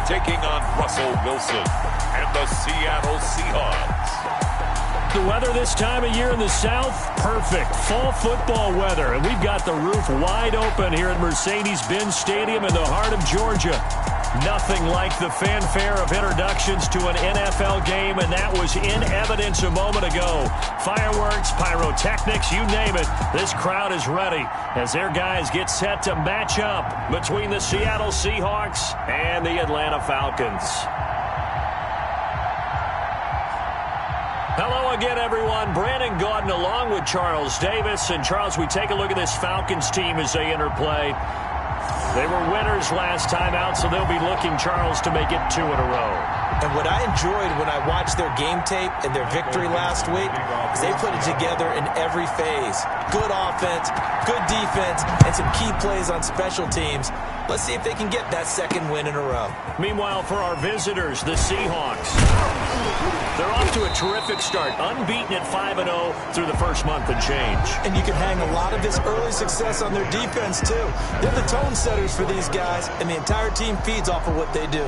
taking on Russell Wilson and the Seattle Seahawks. The weather this time of year in the South, perfect. Fall football weather. And we've got the roof wide open here at Mercedes-Benz Stadium in the heart of Georgia. Nothing like the fanfare of introductions to an NFL game, and that was in evidence a moment ago. Fireworks, pyrotechnics, you name it. This crowd is ready as their guys get set to match up between the Seattle Seahawks and the Atlanta Falcons. Hello again, everyone. Brandon Gaudin along with Charles Davis. And, Charles, we take a look at this Falcons team as they interplay. They were winners last time out, so they'll be looking, Charles, to make it 2 in a row. And what I enjoyed when I watched their game tape and their victory last week is they put it together in every phase. Good offense, good defense, and some key plays on special teams. Let's see if they can get that second win in a row. Meanwhile, for our visitors, the Seahawks. They're off to a terrific start, unbeaten at 5-0 through the first month and change. And you can hang a lot of this early success on their defense, too. They're the tone setters for these guys, and the entire team feeds off of what they do.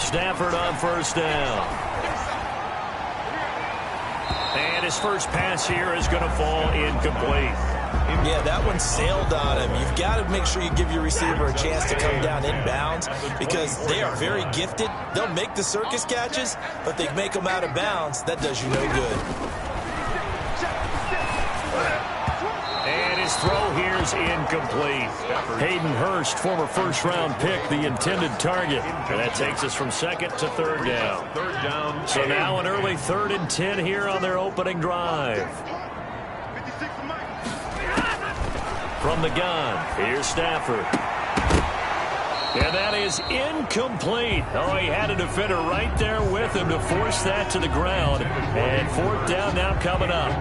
Stafford on first down. And his first pass here is going to fall incomplete. Yeah, that one sailed on him. You've got to make sure you give your receiver a chance to come down inbounds because they are very gifted. They'll make the circus catches, but they make them out of bounds. That does you no good. And his throw here is incomplete. Hayden Hurst, former first-round pick, the intended target. And that takes us from second to third down. So now an early 3rd and 10 here on their opening drive. From the gun, here's Stafford. And that is incomplete. Oh, he had a defender right there with him to force that to the ground. And 4th down now coming up.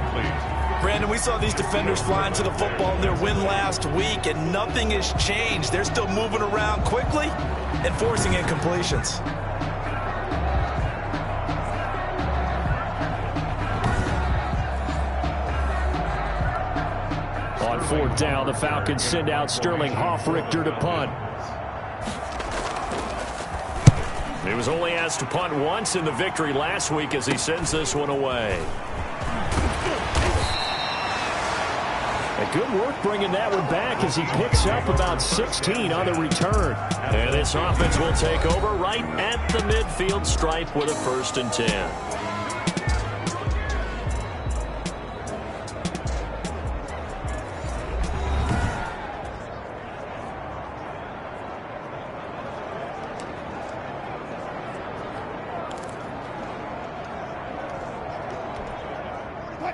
Brandon, we saw these defenders flying to the football in their win last week, and nothing has changed. They're still moving around quickly and forcing incompletions. On 4th down, the Falcons send out Sterling Hoffrichter to punt. He was only asked to punt once in the victory last week as he sends this one away. Good work bringing that one back as he picks up about 16 on the return. And this offense will take over right at the midfield stripe with a 1st and 10.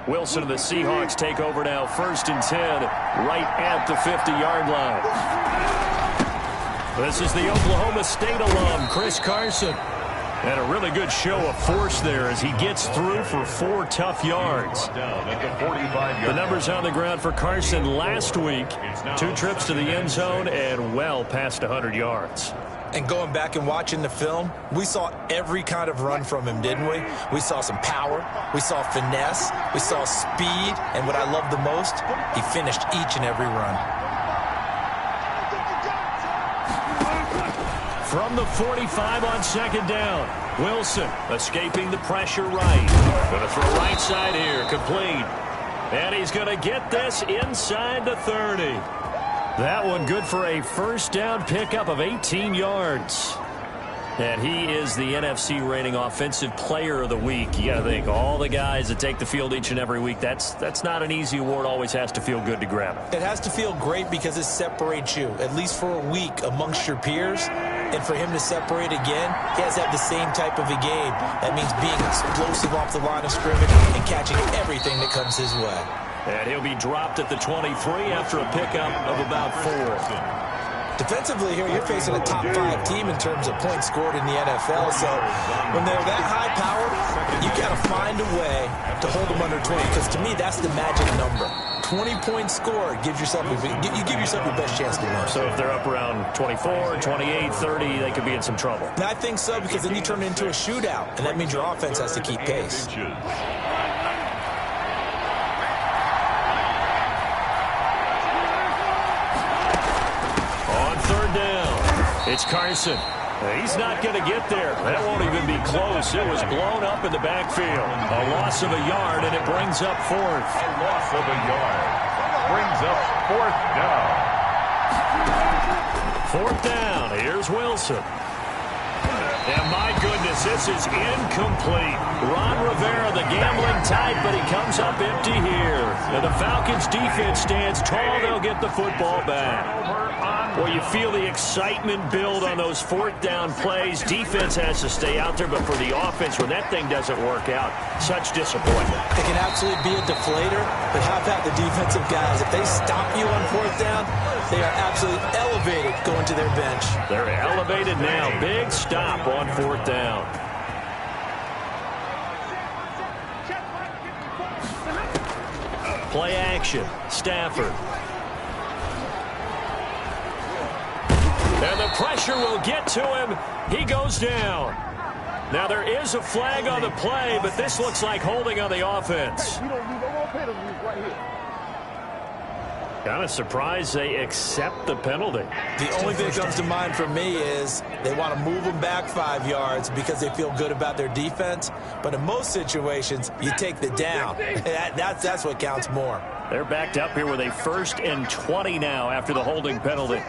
Wilson and the Seahawks take over now, 1st and 10, right at the 50-yard line. This is the Oklahoma State alum, Chris Carson. And a really good show of force there as he gets through for 4 tough yards. The numbers on the ground for Carson last week, 2 trips to the end zone and well past 100 yards. And going back and watching the film, we saw every kind of run from him, didn't we? We saw some power, we saw finesse, we saw speed, and what I love the most, he finished each and every run. From the 45 on 2nd down, Wilson escaping the pressure right. Going to throw right side here, complete. And he's going to get this inside the 30. That one good for a 1st down pickup of 18 yards. And he is the NFC reigning offensive player of the week. You got to think, all the guys that take the field each and every week, that's not an easy award. Always has to feel good to grab it. It has to feel great because it separates you, at least for a week, amongst your peers. And for him to separate again, he has to have the same type of a game. That means being explosive off the line of scrimmage and catching everything that comes his way. And he'll be dropped at the 23 after a pickup of about 4. Defensively here, you're facing a top 5 team in terms of points scored in the NFL. So when they're that high power, you got to find a way to hold them under 20, because to me, that's the magic number. 20 points scored gives yourself you give yourself your best chance to win. So if they're up around 24, 28, 30, they could be in some trouble. And I think so, because then you turn it into a shootout, and that means your offense has to keep pace. On third down, it's Carson. He's not going to get there. That won't even be close. It was blown up in the backfield. A loss of a yard, and it brings up fourth. A loss of a yard brings up fourth down. Fourth down. Here's Wilson. And my goodness, this is incomplete. Ron Rivera, the gambling type, but he comes up empty here. And the Falcons defense stands tall. They'll get the football back. Well, you feel the excitement build on those fourth down plays. Defense has to stay out there, but for the offense, when that thing doesn't work out, such disappointment. It can absolutely be a deflator, but how about the defensive guys? If they stop you on fourth down, they are absolutely elevated going to their bench. They're elevated now. Big stop on fourth down. Play action. Stafford. And the pressure will get to him. He goes down. Now there is a flag on the play, but this looks like holding on the offense. Kind of surprised they accept the penalty. The only thing that comes to mind for me is they want to move them back 5 yards because they feel good about their defense. But in most situations, you take the down. That's what counts more. They're backed up here with a 1st and 20 now after the holding penalty.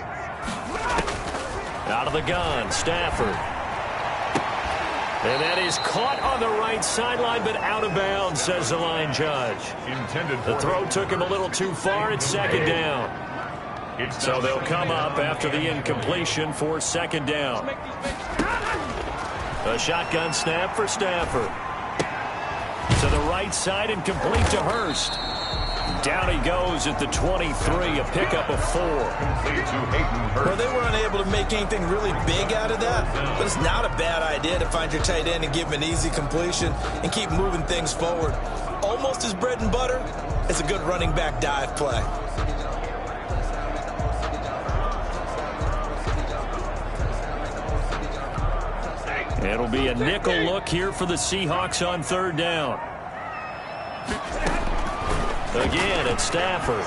Out of the gun, Stafford. And that is caught on the right sideline, but out of bounds, says the line judge. The throw took him a little too far. It's second down. So they'll come up after the incompletion for second down. A shotgun snap for Stafford. To the right side and complete to Hurst. Down he goes at the 23, a pickup of 4. Well, they were unable to make anything really big out of that, but it's not a bad idea to find your tight end and give him an easy completion and keep moving things forward. Almost as bread and butter as a good running back dive play. It'll be a nickel look here for the Seahawks on third down. Again, it's Stafford.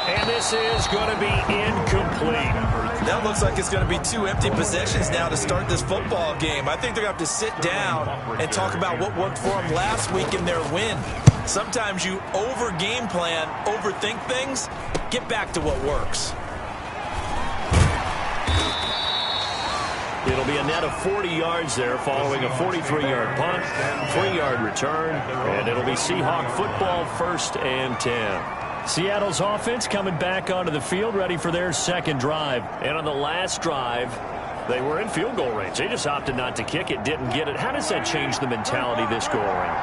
And this is going to be incomplete. That looks like it's going to be 2 empty possessions now to start this football game. I think they're going to have to sit down and talk about what worked for them last week in their win. Sometimes you over-game plan, overthink things, get back to what works. It'll be a net of 40 yards there following a 43-yard punt, 3-yard return, and it'll be Seahawk football 1st and 10. Seattle's offense coming back onto the field, ready for their second drive. And on the last drive, they were in field goal range. They just opted not to kick it, didn't get it. How does that change the mentality this go around?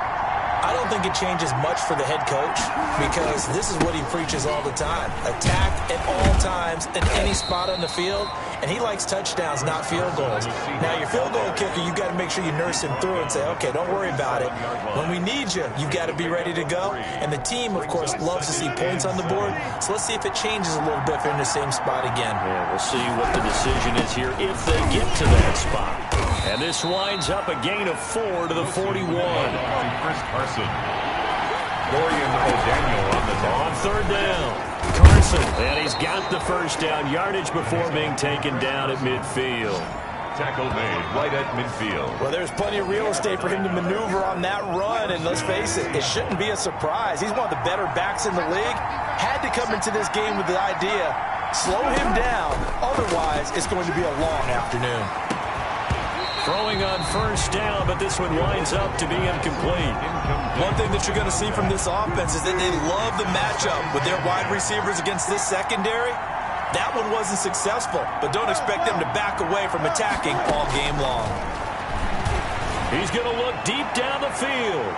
I don't think it changes much for the head coach, because this is what he preaches all the time. Attack at all times in any spot on the field, and he likes touchdowns, not field goals. Now, your field goal kicker, you've got to make sure you nurse him through and say, okay, don't worry about it. When we need you, you've got to be ready to go. And the team, of course, loves to see points on the board, so let's see if it changes a little bit if they're in the same spot again. Yeah, we'll see what the decision is here if they get to that spot. And this winds up a gain of 4 to the 41. On third down, Carson, and he's got the first down yardage before being taken down at midfield. Tackle made right at midfield. Well, there's plenty of real estate for him to maneuver on that run, and let's face it, it shouldn't be a surprise. He's one of the better backs in the league. Had to come into this game with the idea, slow him down, otherwise it's going to be a long afternoon. Throwing on first down, but this one winds up to be incomplete. One thing that you're going to see from this offense is that they love the matchup with their wide receivers against this secondary. That one wasn't successful, but don't expect them to back away from attacking all game long. He's going to look deep down the field.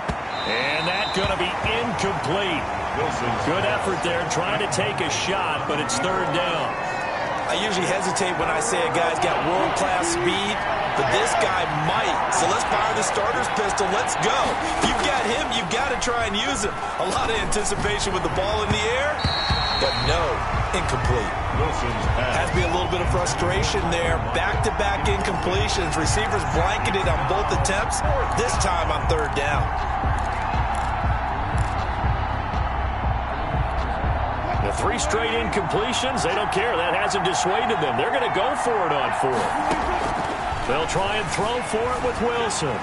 And that's going to be incomplete. Good effort there trying to take a shot, but it's third down. I usually hesitate when I say a guy's got world-class speed, but this guy might. So let's fire the starter's pistol. Let's go. If you've got him, you've got to try and use him. A lot of anticipation with the ball in the air, but no, incomplete. Has to be a little bit of frustration there. Back-to-back incompletions. Receivers blanketed on both attempts, this time on third down. The 3 straight incompletions, they don't care. That hasn't dissuaded them. They're going to go for it on 4th. They'll try and throw for it with Wilson.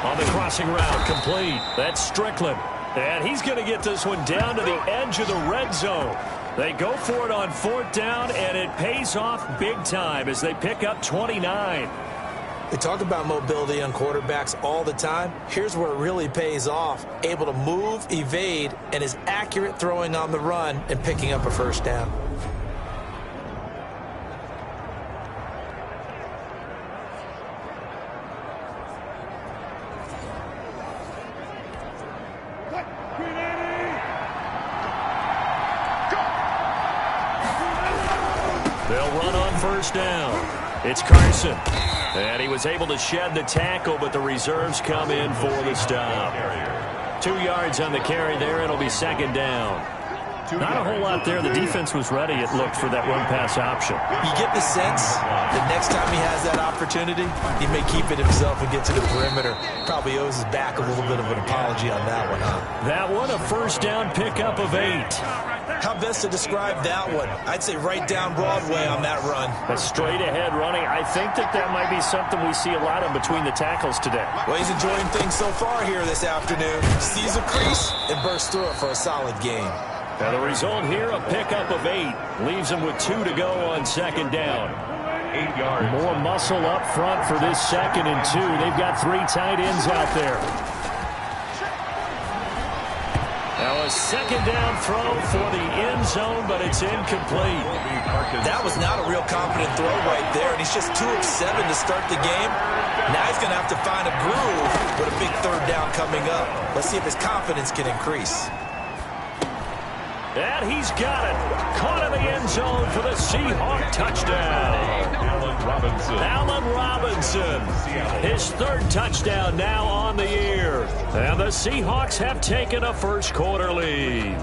On the crossing route, complete. That's Strickland. And he's going to get this one down to the edge of the red zone. They go for it on 4th down, and it pays off big time as they pick up 29. We talk about mobility on quarterbacks all the time. Here's where it really pays off. Able to move, evade, and is accurate throwing on the run and picking up a first down. They'll run on first down. It's Carson. And he was able to shed the tackle, but the reserves come in for the stop. 2 yards on the carry there. It'll be second down. Not a whole lot there. The defense was ready, it looked, for that run-pass option. You get the sense that next time he has that opportunity, he may keep it himself and get to the perimeter. Probably owes his back a little bit of an apology on that one, huh? That one, a first down pickup of 8. How best to describe that one? I'd say right down Broadway on that run. A straight-ahead running. I think that might be something we see a lot of between the tackles today. Well, he's enjoying things so far here this afternoon. Sees a crease and bursts through it for a solid gain. Now the result here, a pickup of 8. Leaves him with 2 to go on second down. 8 yards. More muscle up front for this 2nd and 2. They've got 3 tight ends out there. Now a second down throw for the end zone, but it's incomplete. That was not a real confident throw right there, and he's just 2 of 7 to start the game. Now he's going to have to find a groove with a big third down coming up. Let's see if his confidence can increase. And he's got it. Caught in the end zone for the Seahawks touchdown. Allen Robinson. His 3rd touchdown now on the year. And the Seahawks have taken a first-quarter lead.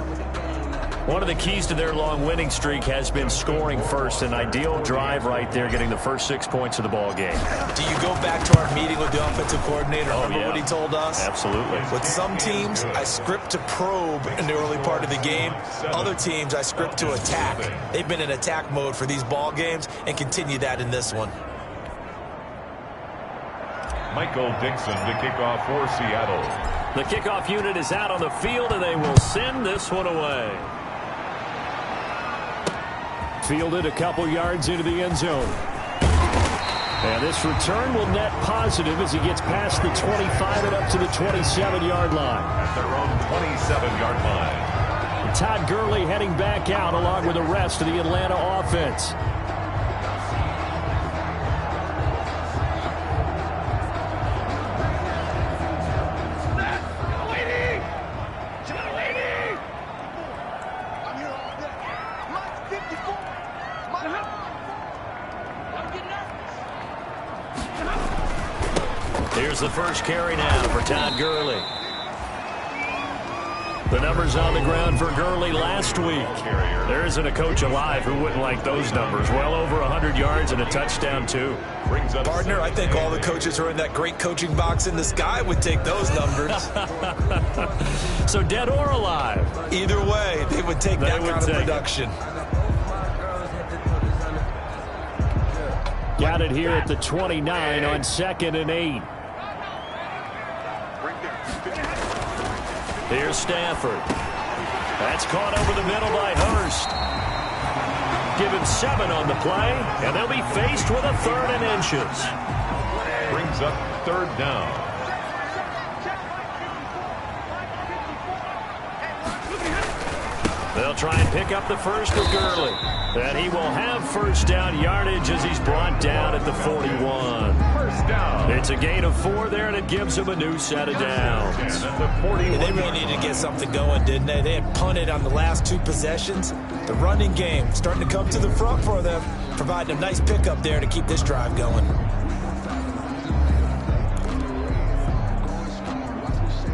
One of the keys to their long winning streak has been scoring first. An ideal drive right there, getting the first 6 points of the ball game. Do you go back to our meeting with the offensive coordinator? Remember what he told us? Absolutely. With some teams, I script to probe in the early part of the game. Other teams, I script to attack. They've been in attack mode for these ball games and continue that in this one. Michael Dixon to kick off for Seattle. The kickoff unit is out on the field, and they will send this one away. Fielded a couple yards into the end zone. And this return will net positive as he gets past the 25 and up to the 27-yard line. At their own 27-yard line. Todd Gurley heading back out along with the rest of the Atlanta offense. Here's the first carry now for Todd Gurley. The numbers on the ground for Gurley last week. There isn't a coach alive who wouldn't like those numbers. Well over 100 yards and a touchdown, too. Partner, I think all the coaches who are in that great coaching box in the sky would take those numbers. So dead or alive? Either way, they would take that kind of production. Got it here at the 29 on 2nd and 8. Here's Stafford. That's caught over the middle by Hurst. Give him 7 on the play, and they'll be faced with a 3rd and inches. Brings up 3rd down. They'll try and pick up the first with Gurley. And he will have first down yardage as he's brought down at the 41. First down. It's a gain of 4 there, and it gives him a new set of downs. They really needed to get something going, didn't they? They had punted on the last 2 possessions. The running game starting to come to the front for them, providing a nice pickup there to keep this drive going.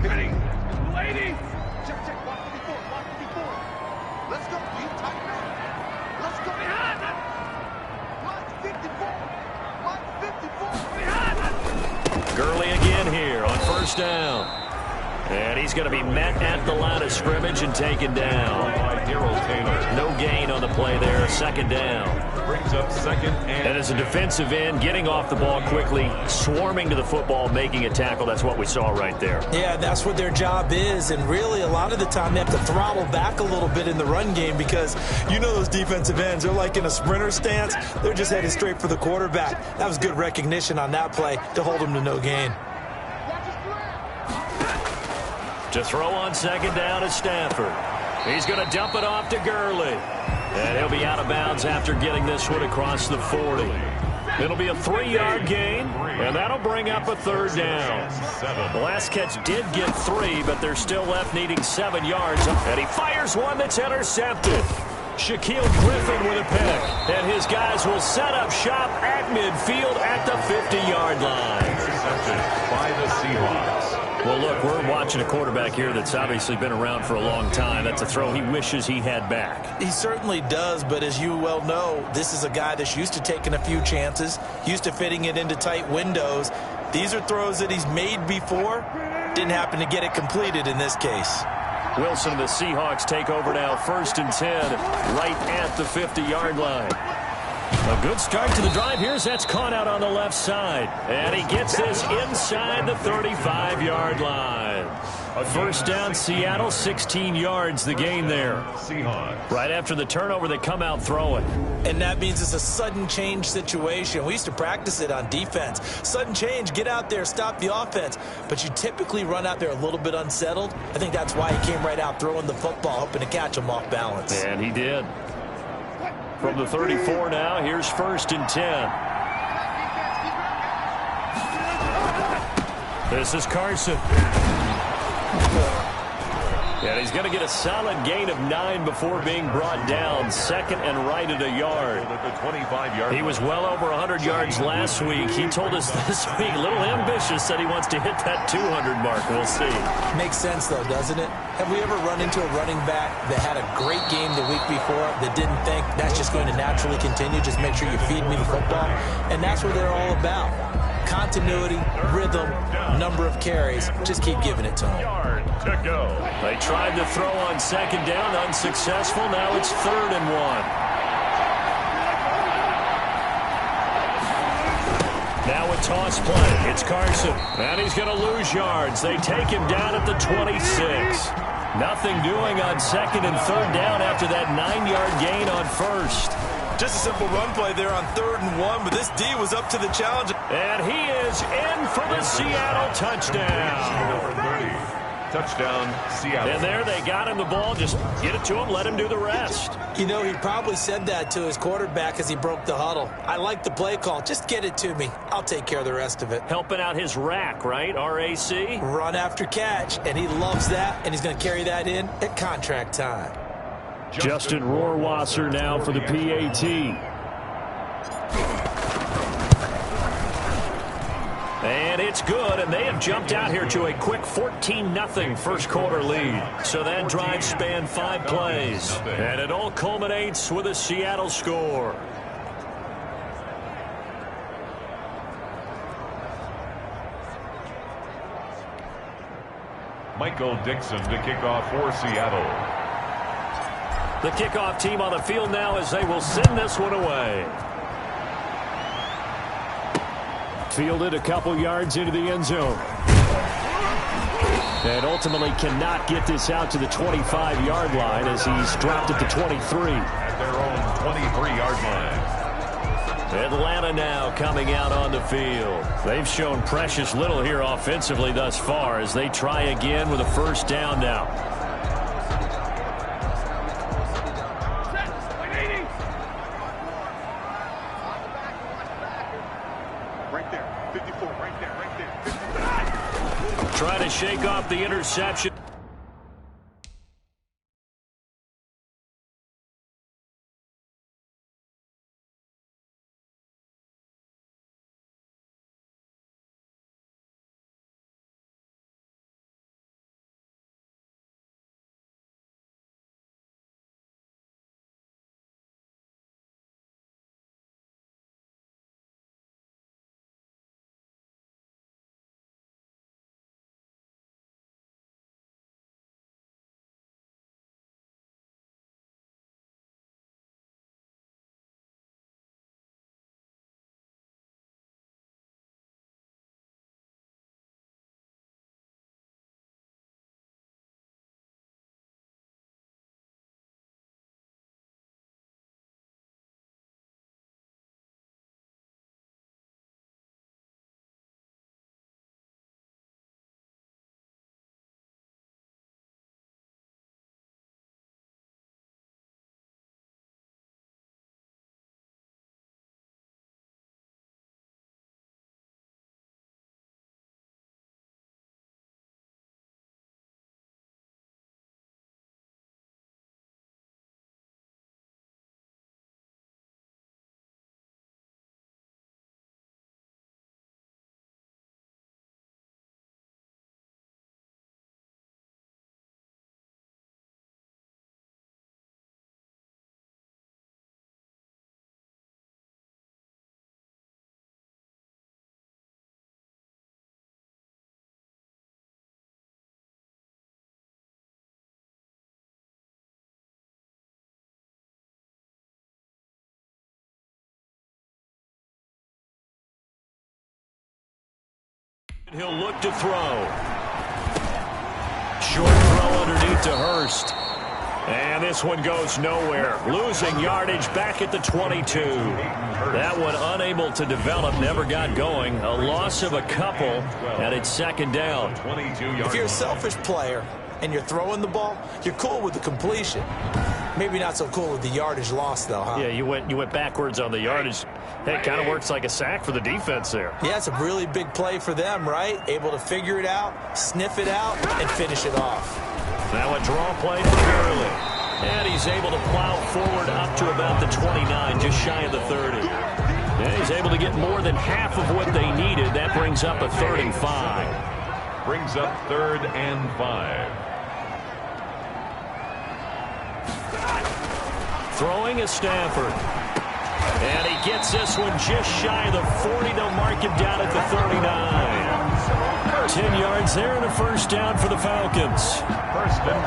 Ready. Ladies. Check. Watch 54. Let's go. You tight man. Let's go behind it. Watch 54. Behind it. Gurley again here on first down. And he's going to be met at the line of scrimmage and taken down. No gain on the play there. Second down. Brings up second And as a defensive end, getting off the ball quickly, swarming to the football, making a tackle. That's what we saw right there. Yeah, that's what their job is. And really, a lot of the time, they have to throttle back a little bit in the run game because you know those defensive ends, they're like in a sprinter stance. They're just headed straight for the quarterback. That was good recognition on that play to hold them to no gain. To throw on second down is Stafford. He's going to dump it off to Gurley. And he'll be out of bounds after getting this one across the 40. It'll be a 3-yard gain, and that'll bring up a third down. The last catch did get 3, but they're still left needing 7 yards. And he fires one that's intercepted. Shaquille Griffin with a pick. And his guys will set up shop at midfield at the 50-yard line. intercepted by the Seahawks. Well, look, we're watching a quarterback here that's obviously been around for a long time. That's a throw he wishes he had back. He certainly does, but as you well know, this is a guy that's used to taking a few chances, used to fitting it into tight windows. These are throws that he's made before. Didn't happen to get it completed in this case. Wilson and the Seahawks take over now, 1st and 10, right at the 50-yard line. A good start to the drive here as that's caught out on the left side. And he gets this inside the 35-yard line. First down, Seattle, 16 yards the gain there. Seahawks. Right after the turnover, they come out throwing. And that means it's a sudden change situation. We used to practice it on defense. Sudden change, get out there, stop the offense. But you typically run out there a little bit unsettled. I think that's why he came right out throwing the football, hoping to catch him off balance. And he did. From the 34 now, here's 1st and 10. This is Carson. And he's going to get a solid gain of 9 before being brought down. 2nd and right at a yard. At the 25-yard He was well over 100 yards last week. He told us this week, a little ambitious, said he wants to hit that 200 mark. We'll see. Makes sense, though, doesn't it? Have we ever run into a running back that had a great game the week before that didn't think that's just going to naturally continue? Just make sure you feed me the football. And that's what they're all about. Continuity, rhythm, number of carries. Just keep giving it to them. Yard to go. They tried to throw on 2nd down, unsuccessful. Now it's 3rd and 1. Now a toss play. It's Carson. And he's going to lose yards. They take him down at the 26. Nothing doing on 2nd and 3rd down after that 9-yard gain on 1st. Just a simple run play there on 3rd and 1, but this D was up to the challenge. And he is in for the Seattle touchdown. Number 30. Touchdown, Seattle. And there they got him the ball. Just get it to him, let him do the rest. You know, he probably said that to his quarterback as he broke the huddle. I like the play call. Just get it to me. I'll take care of the rest of it. Helping out his rack, right? RAC? Run after catch, and he loves that, and he's going to carry that in at contract time. Justin Rohrwasser now for the PAT. And it's good, and they have jumped out here to a quick 14-0 first quarter lead. So that drive spanned 5 plays, and it all culminates with a Seattle score. Michael Dixon to kick off for Seattle. The kickoff team on the field now as they will send this one away. Fielded a couple yards into the end zone. And ultimately cannot get this out to the 25-yard line as he's dropped at the 23. At their own 23-yard line. Atlanta now coming out on the field. They've shown precious little here offensively thus far as they try again with a 1st down now. right there. 54, right there, right there. 54. Trying to shake off the interception. He'll look to throw. Short throw underneath to Hurst. And this one goes nowhere. Losing yardage back at the 22. That one unable to develop, never got going. A loss of a couple, and it's second down. If you're a selfish player and you're throwing the ball, you're cool with the completion. Maybe not so cool with the yardage loss, though, huh? Yeah, you went backwards on the yardage. That kind of works like a sack for the defense there. Yeah, it's a really big play for them, right? Able to figure it out, sniff it out, and finish it off. Now a draw play for Gurley. And he's able to plow forward up to about the 29, just shy of the 30. And he's able to get more than half of what they needed. That brings up a 3rd and 5. Brings up 3rd and 5. Throwing is Stafford. And he gets this one just shy of the 40. They'll mark him down at the 39. 10 yards there and a first down for the Falcons.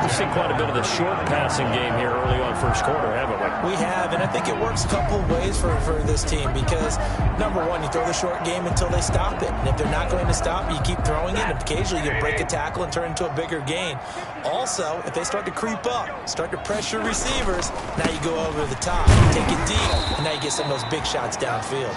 We've seen quite a bit of the short passing game here early on first quarter, haven't we? We have, and I think it works a couple of ways for this team because, number one, you throw the short game until they stop it. And if they're not going to stop, you keep throwing it, and occasionally you'll break a tackle and turn it into a bigger gain. Also, if they start to creep up, start to pressure receivers, now you go over the top, take it deep, and now you get some of those big shots downfield.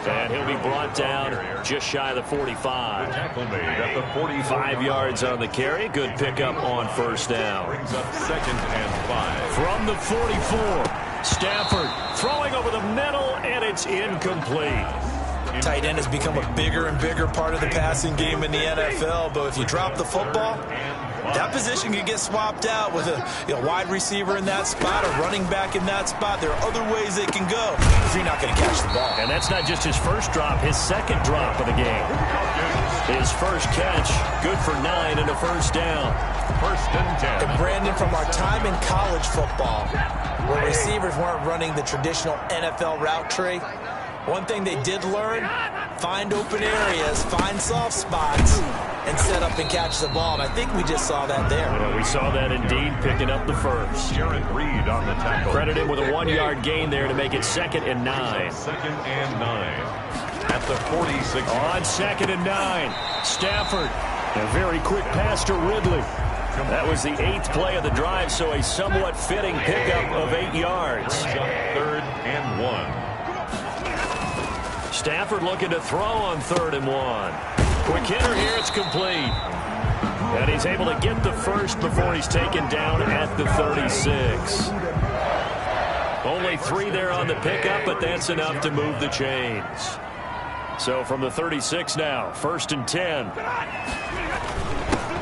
And he'll be brought down just shy of the 45. Tackle made at the 5 yards on the carry. Good pickup on first down. Brings up 2nd and 5. From the 44, Stafford throwing over the middle, and it's incomplete. Tight end has become a bigger and bigger part of the passing game in the NFL, but if you drop the football, that position can get swapped out with a wide receiver in that spot, a running back in that spot. There are other ways they can go if you're not going to catch the ball. And that's not just his first drop, his second drop of the game. His first catch, good for 9 and a first down. 1st and 10. And Brandon, from our time in college football, where receivers weren't running the traditional NFL route tree, one thing they did learn, find open areas, find soft spots, and set up and catch the ball. And I think we just saw that there. Well, we saw that indeed, picking up the first. Jared Reed on the tackle. Credit him with a 1-yard gain there to make it 2nd and 9. 2nd and 9. At the 46. On 2nd and 9, Stafford. A very quick pass to Ridley. That was the 8th play of the drive, so a somewhat fitting pickup of 8 yards. 3rd and 1. Stafford looking to throw on 3rd and 1. Quick hitter here, it's complete. And he's able to get the first before he's taken down at the 36. Only 3 there on the pickup, but that's enough to move the chains. So from the 36 now, 1st and 10.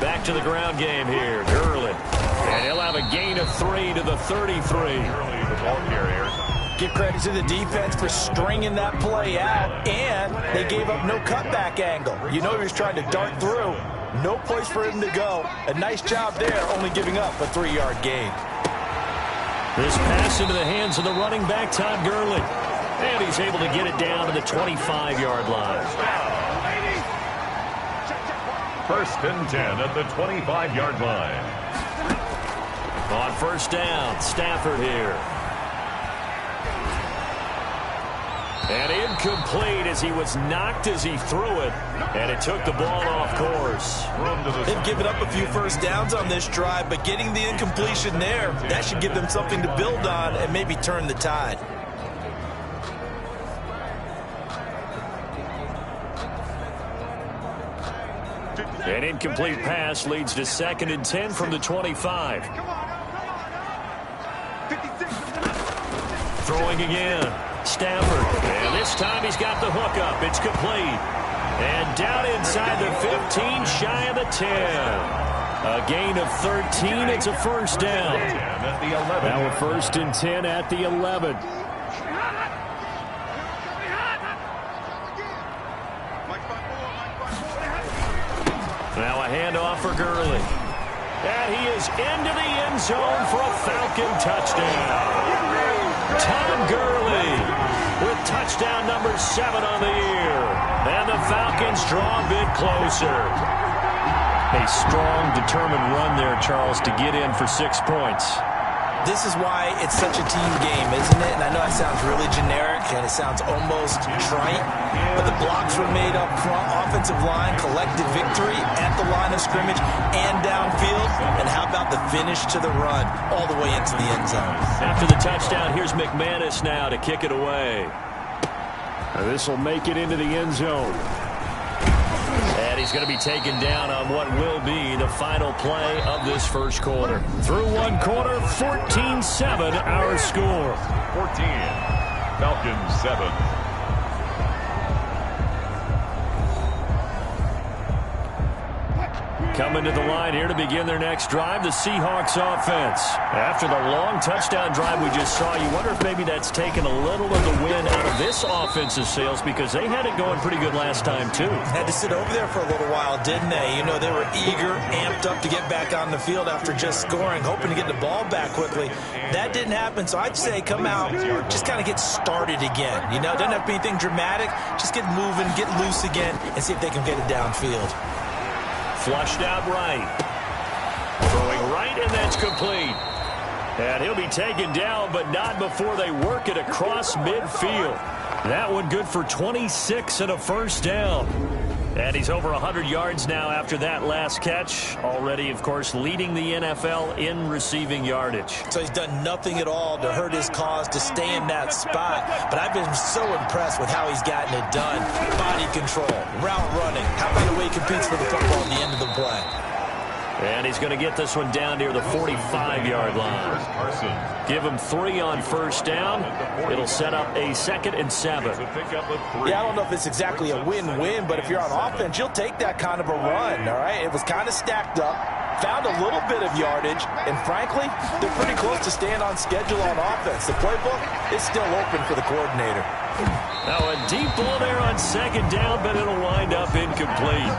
Back to the ground game here. Gurley. And he'll have a gain of 3 to the 33. The ball carrier. Give credit to the defense for stringing that play out, and they gave up no cutback angle. You know he was trying to dart through. No place for him to go. A nice job there, only giving up a 3-yard gain. This pass into the hands of the running back, Todd Gurley. And he's able to get it down to the 25-yard line. 1st and 10 at the 25-yard line. On 1st down, Stafford here. And incomplete as he was knocked as he threw it. And it took the ball off course. They've given up a few 1st downs on this drive, but getting the incompletion there, that should give them something to build on and maybe turn the tide. An incomplete pass leads to 2nd and 10 from the 25. Throwing again. Stafford. And this time he's got the hook up. It's complete. And down inside the 15, shy of the 10. A gain of 13. It's a 1st down. Now a 1st and 10 at the 11. Now a handoff for Gurley. And he is into the end zone for a Falcon touchdown. Todd Gurley with touchdown number 7 on the year. And the Falcons draw a bit closer. A strong, determined run there, Charles, to get in for 6 points. This is why it's such a team game, isn't it? And I know it sounds really generic and it sounds almost trite, but the blocks were made up front. Offensive line, collective victory at the line of scrimmage and downfield. And how about the finish to the run all the way into the end zone? After the touchdown, here's McManus now to kick it away. This will make it into the end zone. And he's going to be taken down on what will be the final play of this 1st quarter. Through 1 quarter, 14-7 our score. 14. Falcons 7. Coming to the line here to begin their next drive, the Seahawks offense. After the long touchdown drive we just saw, you wonder if maybe that's taken a little of the wind out of this offensive sails because they had it going pretty good last time, too. Had to sit over there for a little while, didn't they? You know, they were eager, amped up to get back on the field after just scoring, hoping to get the ball back quickly. That didn't happen, so I'd say come out, just kind of get started again. You know, doesn't have to be anything dramatic. Just get moving, get loose again, and see if they can get it downfield. Flushed out right. Throwing right, and that's complete. And he'll be taken down, but not before they work it across midfield. That one good for 26 and a 1st down. And he's over 100 yards now after that last catch. Already, of course, leading the NFL in receiving yardage. So he's done nothing at all to hurt his cause to stay in that spot. But I've been so impressed with how he's gotten it done. Body control, route running. How about the way he competes for the football at the end of the play? And he's going to get this one down near the 45-yard line. Give him 3 on 1st down. It'll set up a 2nd and 7. Yeah, I don't know if it's exactly a win-win, but if you're on offense, you'll take that kind of a run, all right? It was kind of stacked up, found a little bit of yardage, and frankly, they're pretty close to staying on schedule on offense. The playbook is still open for the coordinator. Now a deep ball there on 2nd down, but it'll wind up incomplete.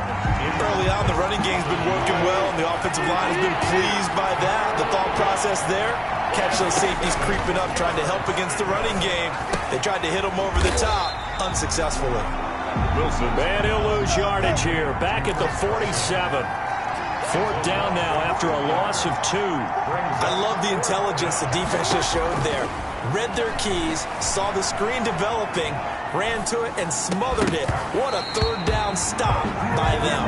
Early on, the running game's been working well, and the offensive line has been pleased by that. The thought process there, catch those safeties creeping up, trying to help against the running game. They tried to hit them over the top, unsuccessfully. Wilson. And he'll lose yardage here, back at the 47. 4th down now after a loss of 2. I love the intelligence the defense just showed there. Read their keys, saw the screen developing, ran to it, and smothered it. What a 3rd down stop by them.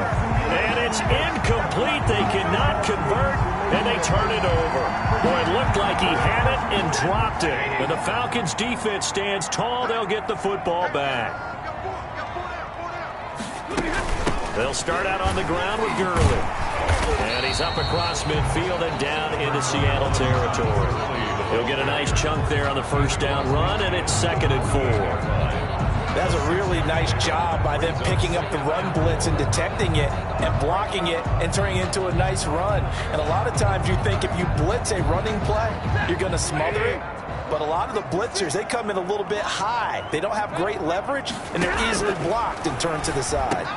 And it's incomplete. They cannot convert, and they turn it over. Boy, it looked like he had it and dropped it. When the Falcons' defense stands tall, they'll get the football back. They'll start out on the ground with Gurley. And he's up across midfield and down into Seattle territory. He'll get a nice chunk there on the 1st down run, and it's 2nd and 4. That's a really nice job by them picking up the run blitz and detecting it and blocking it and turning it into a nice run. And a lot of times you think if you blitz a running play, you're going to smother it. But a lot of the blitzers, they come in a little bit high. They don't have great leverage, and they're easily blocked and turned to the side.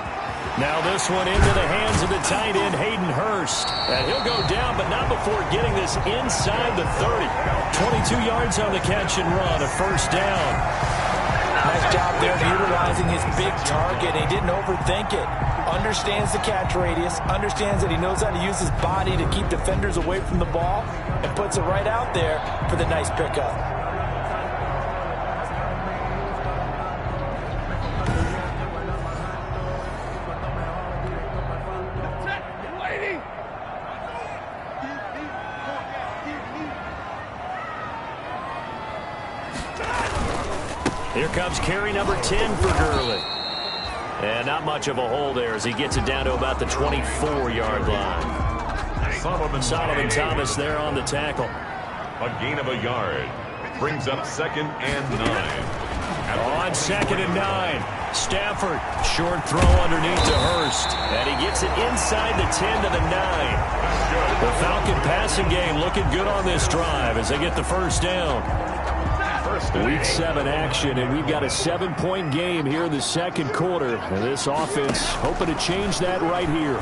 Now this one into the hands of the tight end, Hayden Hurst. And he'll go down, but not before getting this inside the 30. 22 yards on the catch and run, a first down. Nice job there of utilizing his big target. He didn't overthink it. Understands the catch radius, understands that he knows how to use his body to keep defenders away from the ball, and puts it right out there for the nice pickup. Here comes carry number 10 for Gurley. And not much of a hole there as he gets it down to about the 24-yard line. Solomon Thomas there on the tackle. A gain of a yard. Brings up 2nd and 9. On 2nd and 9. Stafford, short throw underneath to Hurst. And he gets it inside the 10 to the 9. The Falcon passing game looking good on this drive as they get the first down. Week 7 action, and we've got a 7-point game here in the second quarter. And this offense hoping to change that right here.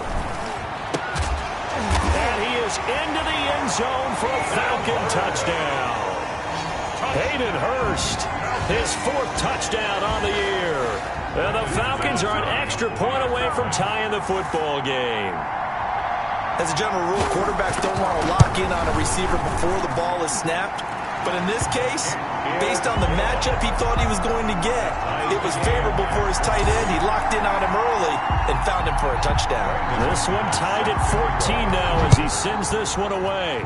And he is into the end zone for a Falcon touchdown. Hayden Hurst, his 4th touchdown on the year. And the Falcons are an extra point away from tying the football game. As a general rule, quarterbacks don't want to lock in on a receiver before the ball is snapped. But in this case, based on the matchup he thought he was going to get, it was favorable for his tight end. He locked in on him early and found him for a touchdown. This one tied at 14 now as he sends this one away.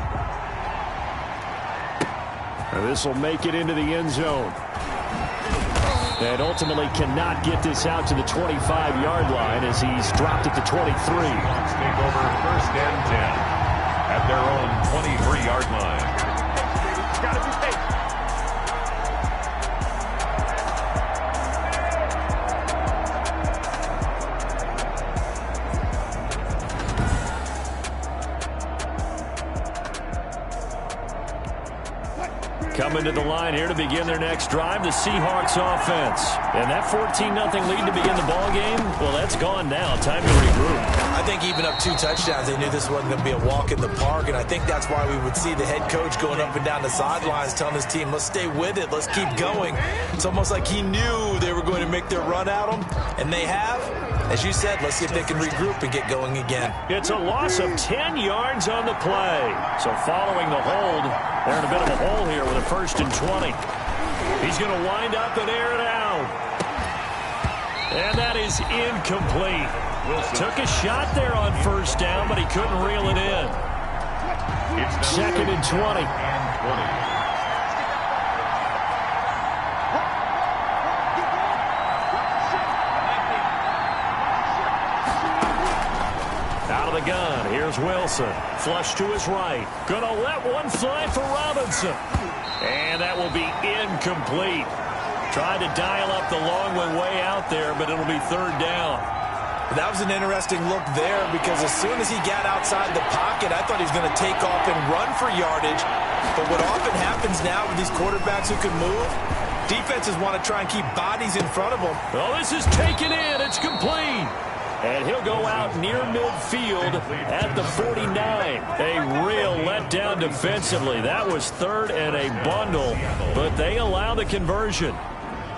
And this will make it into the end zone. And ultimately cannot get this out to the 25-yard line as he's dropped at the 23. Take over 1st and 10 at their own 23-yard line. Gotta be patient. Coming to the line here to begin their next drive, the Seahawks offense. And that 14-0 lead to begin the ball game, well, that's gone now. Time to regroup. I think even up 2 touchdowns, they knew this wasn't going to be a walk in the park, and I think that's why we would see the head coach going up and down the sidelines telling his team, let's stay with it, let's keep going. It's almost like he knew they were going to make their run at him, and they have. As you said, let's see if they can regroup and get going again. It's a loss of 10 yards on the play. So following the hold, they're in a bit of a hole here with a 1st and 20. He's going to wind up and air it out. And that is incomplete. Took a shot there on 1st down, but he couldn't reel it in. 2nd and 20. Out of the gun, here's Wilson. Flush to his right. Gonna let one fly for Robinson. And that will be incomplete. Tried to dial up the long one way out there, but it'll be 3rd down. That was an interesting look there because as soon as he got outside the pocket, I thought he was going to take off and run for yardage. But what often happens now with these quarterbacks who can move, defenses want to try and keep bodies in front of them. Well, this is taken in. It's complete. And he'll go out near midfield at the 49. A real letdown defensively. That was 3rd and a bundle, but they allow the conversion.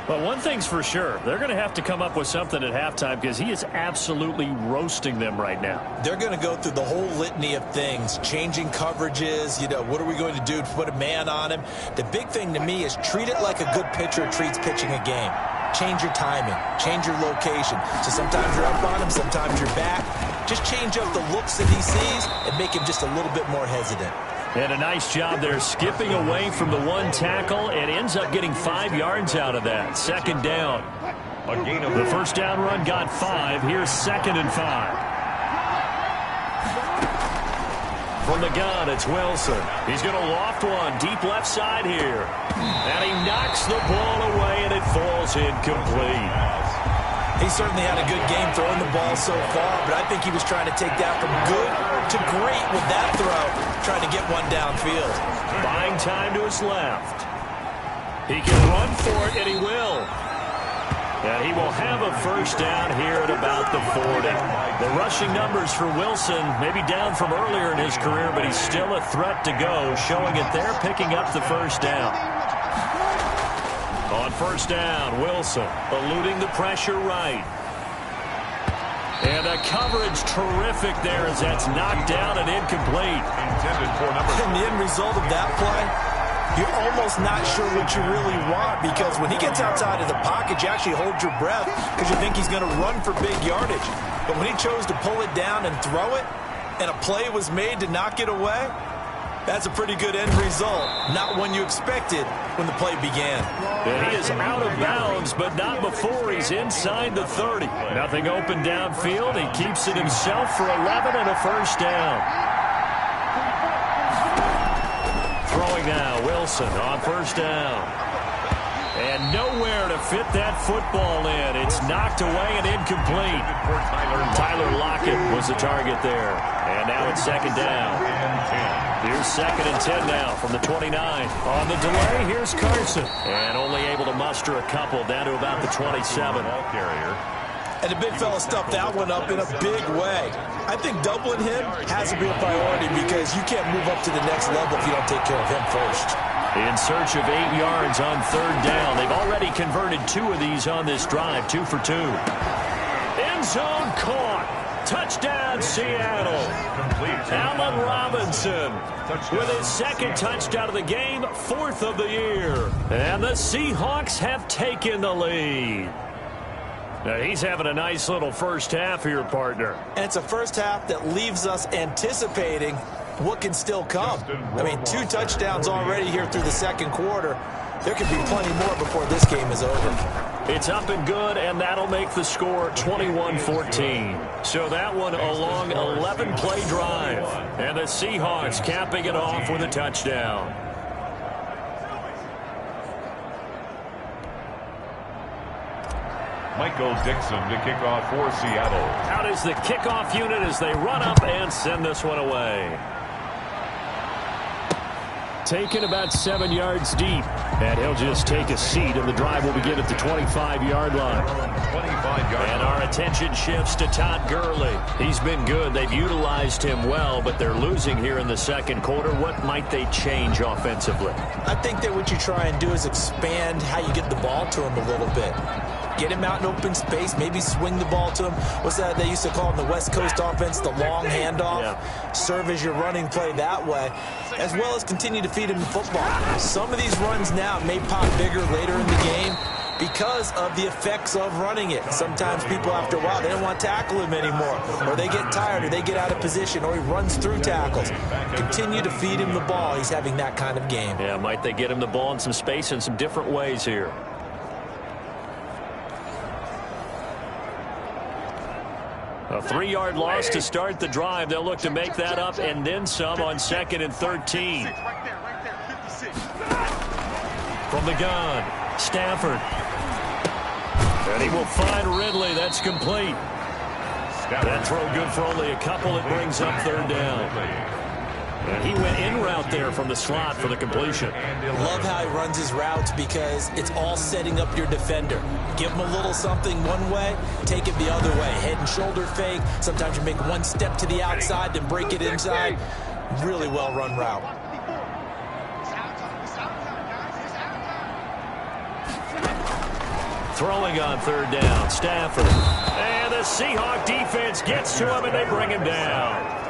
But one thing's for sure, they're going to have to come up with something at halftime because he is absolutely roasting them right now. They're going to go through the whole litany of things, changing coverages, what are we going to do to put a man on him? The big thing to me is treat it like a good pitcher treats pitching a game. Change your timing, change your location. So sometimes you're up on him, sometimes you're back. Just change up the looks that he sees and make him just a little bit more hesitant. And a nice job there skipping away from the one tackle and ends up getting 5 yards out of that. 2nd down. The 1st down run got 5. Here's 2nd and 5. From the gun, it's Wilson. He's going to loft one deep left side here. And he knocks the ball away, and it falls incomplete. He certainly had a good game throwing the ball so far, but I think he was trying to take that from good to great with that throw, trying to get one downfield. Buying time to his left. He can run for it, and he will. And he will have a first down here at about the 40. The rushing numbers for Wilson may be down from earlier in his career, but he's still a threat to go, showing it there, picking up the first down. On first down, Wilson eluding the pressure right. And a coverage terrific there as that's knocked down and incomplete. Intended for number. And the end result of that play, you're almost not sure what you really want, because when he gets outside of the pocket, you actually hold your breath because you think he's going to run for big yardage. But when he chose to pull it down and throw it, and a play was made to knock it away, that's a pretty good end result. Not one you expected when the play began. And he is out of bounds, but not before he's inside the 30. Nothing open downfield. He keeps it himself for 11 and a first down. Throwing now, Wilson on first down. And nowhere to fit that football in. It's knocked away and incomplete. Tyler Lockett was the target there. And now it's second down. Here's second and 10 now from the 29. On the delay, here's Carson. And only able to muster a couple down to about the 27. And the big fella stuffed that one up in a big way. I think doubling him has to be a priority because you can't move up to the next level if you don't take care of him first. In search of 8 yards on third down. They've already converted 2 of these on this drive, 2 for 2. End zone caught. Touchdown, Seattle. Allen Robinson with his second touchdown of the game, 4th of the year. And the Seahawks have taken the lead. Now, he's having a nice little first half here, partner. And it's a first half that leaves us anticipating what can still come. I mean, 2 touchdowns already here through the second quarter. There could be plenty more before this game is over. It's up and good, and that'll make the score 21-14. So that one a long 11-play drive. And the Seahawks capping it off with a touchdown. Michael Dixon to kick off for Seattle. Out is the kickoff unit as they run up and send this one away. Taken about 7 yards deep. And he'll just take a seat, and the drive will begin at the 25-yard line. 25-yard And our attention shifts to Todd Gurley. He's been good. They've utilized him well, but they're losing here in the second quarter. What might they change offensively? I think that what you try and do is expand how you get the ball to him a little bit. Get him out in open space, maybe swing the ball to him. What's that they used to call in the West Coast offense, the long handoff? Yeah. Serve as your running play that way, as well as continue to feed him the football. Some of these runs now may pop bigger later in the game because of the effects of running it. Sometimes people, after a while, they don't want to tackle him anymore, or they get tired, or they get out of position, or he runs through tackles. Continue to feed him the ball. He's having that kind of game. Yeah, might they get him the ball in some space in some different ways here. A 3-yard loss to start the drive. They'll look to make that up and then some on 2nd and 13. From the gun, Stafford. And he will find Ridley. That's complete. That throw good for only a couple. It brings up third down. And he went in route there from the slot for the completion. Love how he runs his routes because it's all setting up your defender. Give him a little something one way, take it the other way. Head and shoulder fake. Sometimes you make one step to the outside, then break it inside. Really well-run route. Throwing on third down, Stafford. And the Seahawk defense gets to him, and they bring him down.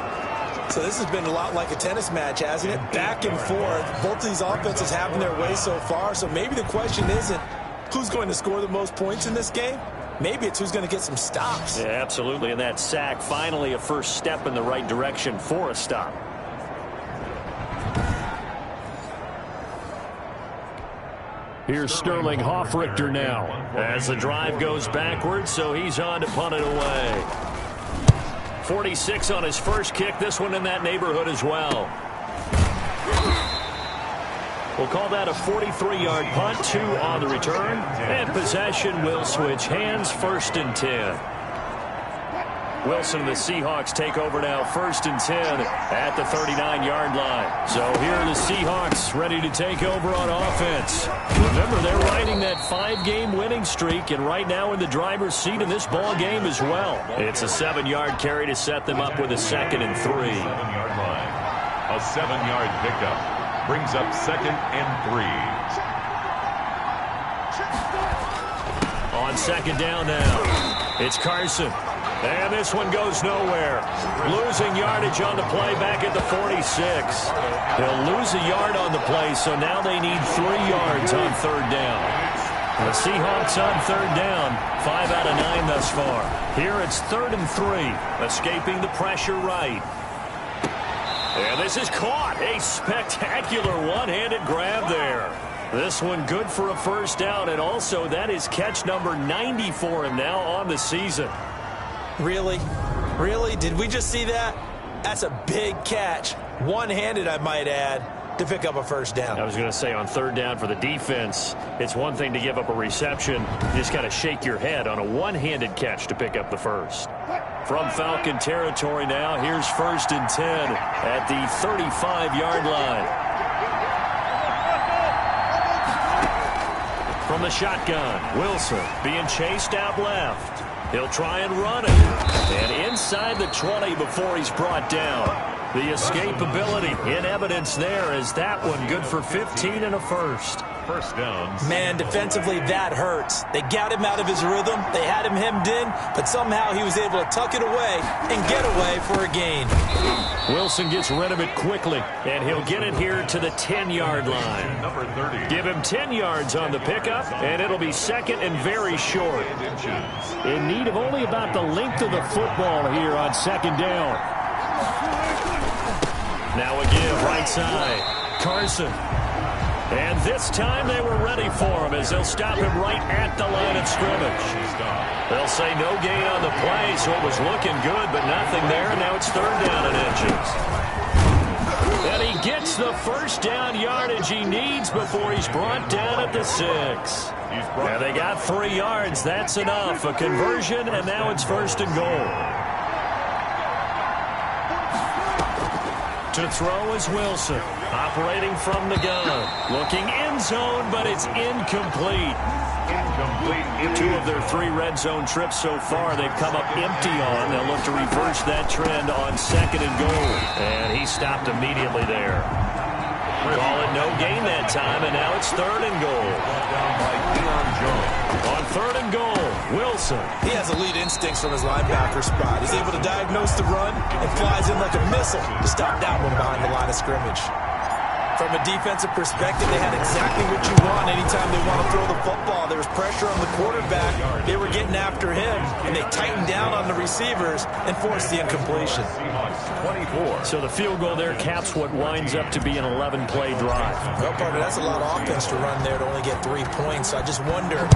So this has been a lot like a tennis match, hasn't it? Back and forth. Both of these offenses having their way so far. So maybe the question isn't who's going to score the most points in this game. Maybe it's who's going to get some stops. Yeah, absolutely. And that sack, finally a first step in the right direction for a stop. Here's Sterling Hoffrichter now as the drive goes backwards, so he's on to punt it away. 46 on his first kick. This one in that neighborhood as well. We'll call that a 43-yard punt, 2 on the return. And possession will switch hands, 1st and 10. Wilson and the Seahawks take over now, 1st and 10 at the 39-yard line. So here are the Seahawks ready to take over on offense. Remember, they're riding that 5-game winning streak, and right now in the driver's seat in this ball game as well. It's a 7-yard carry to set them up with a 2nd and 3. 7-yard line. A 7-yard pickup brings up 2nd and 3. On 2nd down now, it's Carson. And this one goes nowhere. Losing yardage on the play back at the 46. He'll lose a yard on the play, so now they need 3 yards on 3rd down. The Seahawks on 3rd down, 5 out of 9 thus far. Here it's 3rd and 3, escaping the pressure right. And this is caught. A spectacular one-handed grab there. This one good for a 1st down, and also that is catch number 90 for him now on the season. Really? Really? Did we just see that? That's a big catch. One-handed, I might add, to pick up a 1st down. I was going to say on 3rd down for the defense, it's one thing to give up a reception. You just got to shake your head on a one-handed catch to pick up the 1st. From Falcon territory now, here's 1st and 10 at the 35-yard line. From the shotgun, Wilson being chased out left. He'll try and run it. And inside the 20 before he's brought down. The escapability in evidence there as that one good for 15 and a 1st. 1st down. Man, defensively, that hurts. They got him out of his rhythm. They had him hemmed in, but somehow he was able to tuck it away and get away for a gain. Wilson gets rid of it quickly, and he'll get it here to the 10-yard line. Number 30. Give him 10 yards on the pickup, and it'll be 2nd and very short. In need of only about the length of the football here on 2nd down. Now a give right side. Carson. And this time they were ready for him as they'll stop him right at the line of scrimmage. They'll say no gain on the play, so it was looking good, but nothing there. And now it's 3rd down and inches. And he gets the 1st down yardage he needs before he's brought down at the 6. And they got 3 yards. That's enough. A conversion, and now it's 1st and goal. To throw is Wilson, operating from the gun. Looking end zone, but it's incomplete. Two of their 3 red zone trips so far they've come up empty on. They'll look to reverse that trend on 2nd and goal. And he stopped immediately there. Call it no gain that time, and now it's 3rd and goal. On 3rd and goal, Wilson. He has elite instincts from his linebacker spot. He's able to diagnose the run and flies in like a missile to stop that one behind the line of scrimmage. From a defensive perspective, they had exactly what you want anytime they want to throw the football. There was pressure on the quarterback. They were getting after him, and they tightened down on the receivers and forced the incompletion. 24. So the field goal there caps what winds up to be an 11-play drive. Well, partner, that's a lot of offense to run there to only get 3 points. So I just wonder,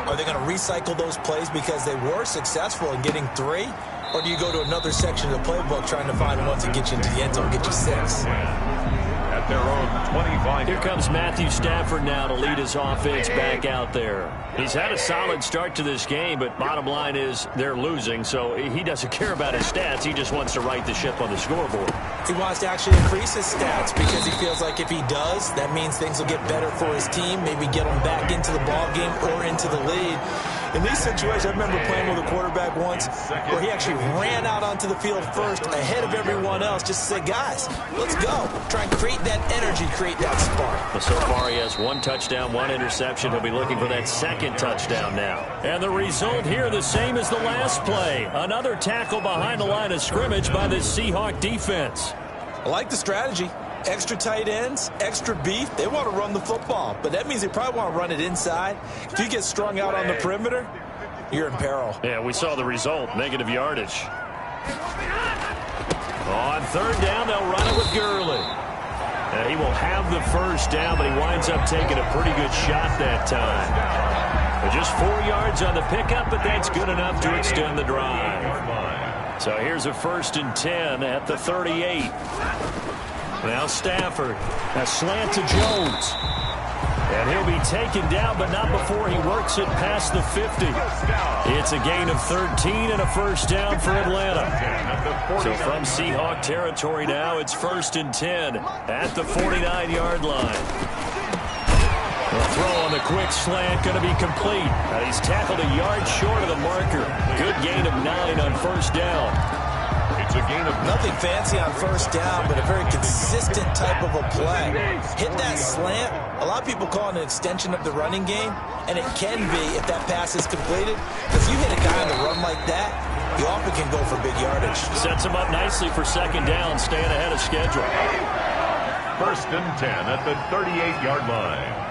are they going to recycle those plays because they were successful in getting 3? Or do you go to another section of the playbook trying to find one to get you into the end zone, get you 6? At their own 25. Here comes Matthew Stafford now to lead his offense back out there. He's had a solid start to this game, but bottom line is they're losing, so he doesn't care about his stats. He just wants to right the ship on the scoreboard. He wants to actually increase his stats because he feels like if he does, that means things will get better for his team, maybe get him back into the ball game or into the lead. In these situations, I remember playing with a quarterback once where he actually ran out onto the field first ahead of everyone else just to say, guys, let's go. Try and create that energy, create that spark. Well, so far he has 1 touchdown, 1 interception. He'll be looking for that 2nd touchdown now. And the result here the same as the last play. Another tackle behind the line of scrimmage by the Seahawk defense. I like the strategy. Extra tight ends, extra beef. They want to run the football, but that means they probably want to run it inside. If you get strung out on the perimeter, you're in peril. Yeah, we saw the result, negative yardage. On 3rd down, they'll run it with Gurley. And he will have the 1st down, but he winds up taking a pretty good shot that time. But just 4 yards on the pickup, but that's good enough to extend the drive. So here's a 1st and 10 at the 38. Now Stafford. A slant to Jones. And he'll be taken down, but not before he works it past the 50. It's a gain of 13 and a 1st down for Atlanta. So from Seahawk territory now, it's 1st and 10 at the 49-yard line. The throw on the quick slant going to be complete. He's tackled a yard short of the marker. Good gain of 9 on 1st down. It's a gain of nothing fancy on 1st down, but a very consistent type of a play. Hit that slant. A lot of people call it an extension of the running game, and it can be if that pass is completed. Because you hit a guy on the run like that, you often can go for big yardage. Sets him up nicely for 2nd down, staying ahead of schedule. 1st and 10 at the 38-yard line.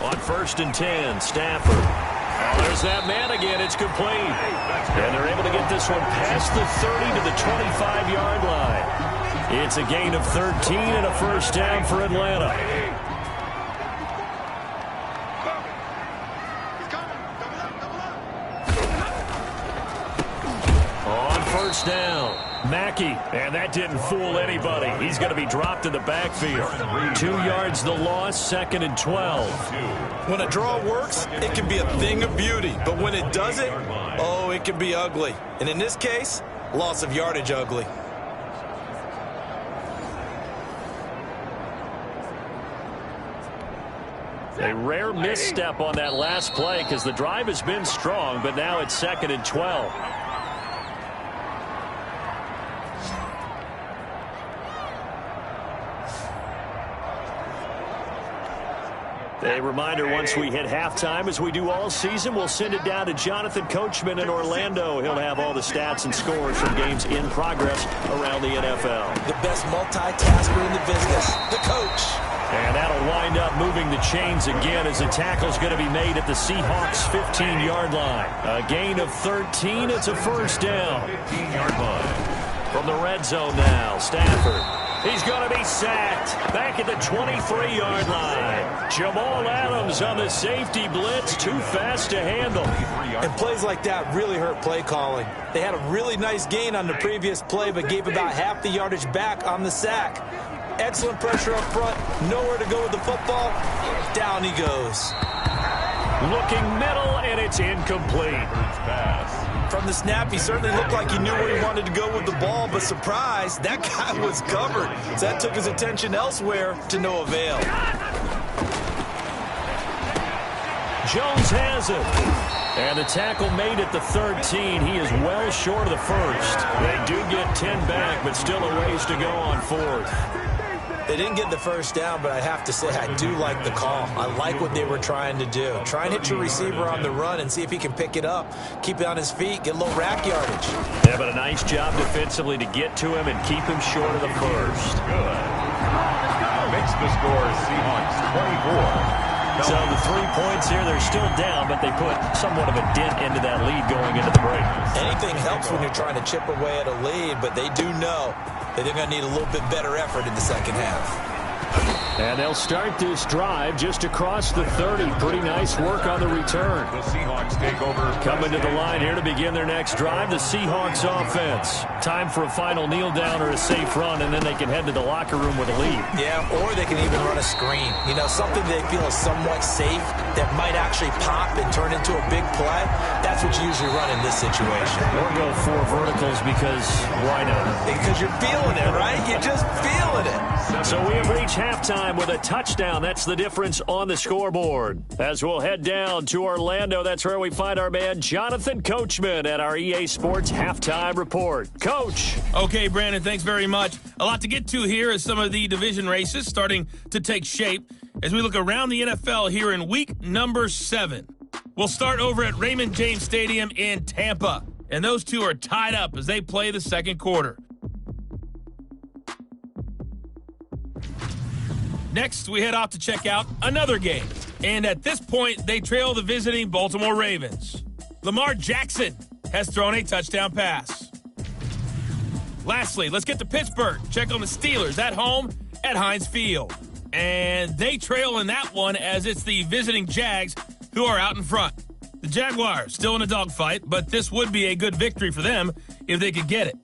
On 1st and 10, Stafford. Oh, there's that man again. It's complete. And they're able to get this one past the 30 to the 25-yard line. It's a gain of 13 and a 1st down for Atlanta. On 1st down. Mackey, and that didn't fool anybody. He's going to be dropped in the backfield. 2 yards the loss, 2nd and 12. When a draw works, it can be a thing of beauty. But when it doesn't, oh, it can be ugly. And in this case, loss of yardage ugly. A rare misstep on that last play because the drive has been strong, but now it's 2nd and 12. A reminder, once we hit halftime, as we do all season, we'll send it down to Jonathan Coachman in Orlando. He'll have all the stats and scores from games in progress around the NFL. The best multitasker in the business, the coach. And that'll wind up moving the chains again as the tackle's going to be made at the Seahawks' 15-yard line. A gain of 13. It's a 1st down. 15-yard line. From the red zone now, Stafford. He's going to be sacked back at the 23-yard line. Jamal Adams on the safety blitz, too fast to handle. And plays like that really hurt play calling. They had a really nice gain on the previous play, but gave about half the yardage back on the sack. Excellent pressure up front, nowhere to go with the football. Down he goes. Looking middle, and it's incomplete. From the snap, he certainly looked like he knew where he wanted to go with the ball, but surprise, that guy was covered. So that took his attention elsewhere to no avail. Jones has it. And the tackle made at the 13. He is well short of the 1st. They do get 10 back, but still a ways to go on 4th. They didn't get the 1st down, but I have to say I do like the call. I like what they were trying to do. Try and hit your receiver on the run and see if he can pick it up. Keep it on his feet, get a little rack yardage. Yeah, but a nice job defensively to get to him and keep him short of the 1st. Good. Makes the score Seahawks 24. So the 3 points here, they're still down, but they put somewhat of a dent into that lead going into the break. Anything helps when you're trying to chip away at a lead, but they do know that they're going to need a little bit better effort in the 2nd half. And they'll start this drive just across the 30. Pretty nice work on the return. The Seahawks take over. Coming to the line here to begin their next drive, the Seahawks offense. Time for a final kneel down or a safe run, and then they can head to the locker room with a lead. Yeah, or they can even run a screen. You know, something they feel is somewhat safe that might actually pop and turn into a big play. That's what you usually run in this situation. Or go 4 verticals because why not? Because you're feeling it, right? You're just feeling it. So we have reached halftime with a touchdown. That's the difference on the scoreboard. As we'll head down to Orlando, that's where we find our man Jonathan Coachman at our EA Sports Halftime Report. Coach. Okay, Brandon, thanks very much. A lot to get to here as some of the division races starting to take shape as we look around the NFL here in week number 7. We'll start over at Raymond James Stadium in Tampa, and those two are tied up as they play the 2nd quarter. Next, we head off to check out another game. And at this point, they trail the visiting Baltimore Ravens. Lamar Jackson has thrown a touchdown pass. Lastly, let's get to Pittsburgh. Check on the Steelers at home at Heinz Field. And they trail in that one as it's the visiting Jags who are out in front. The Jaguars still in a dogfight, but this would be a good victory for them if they could get it.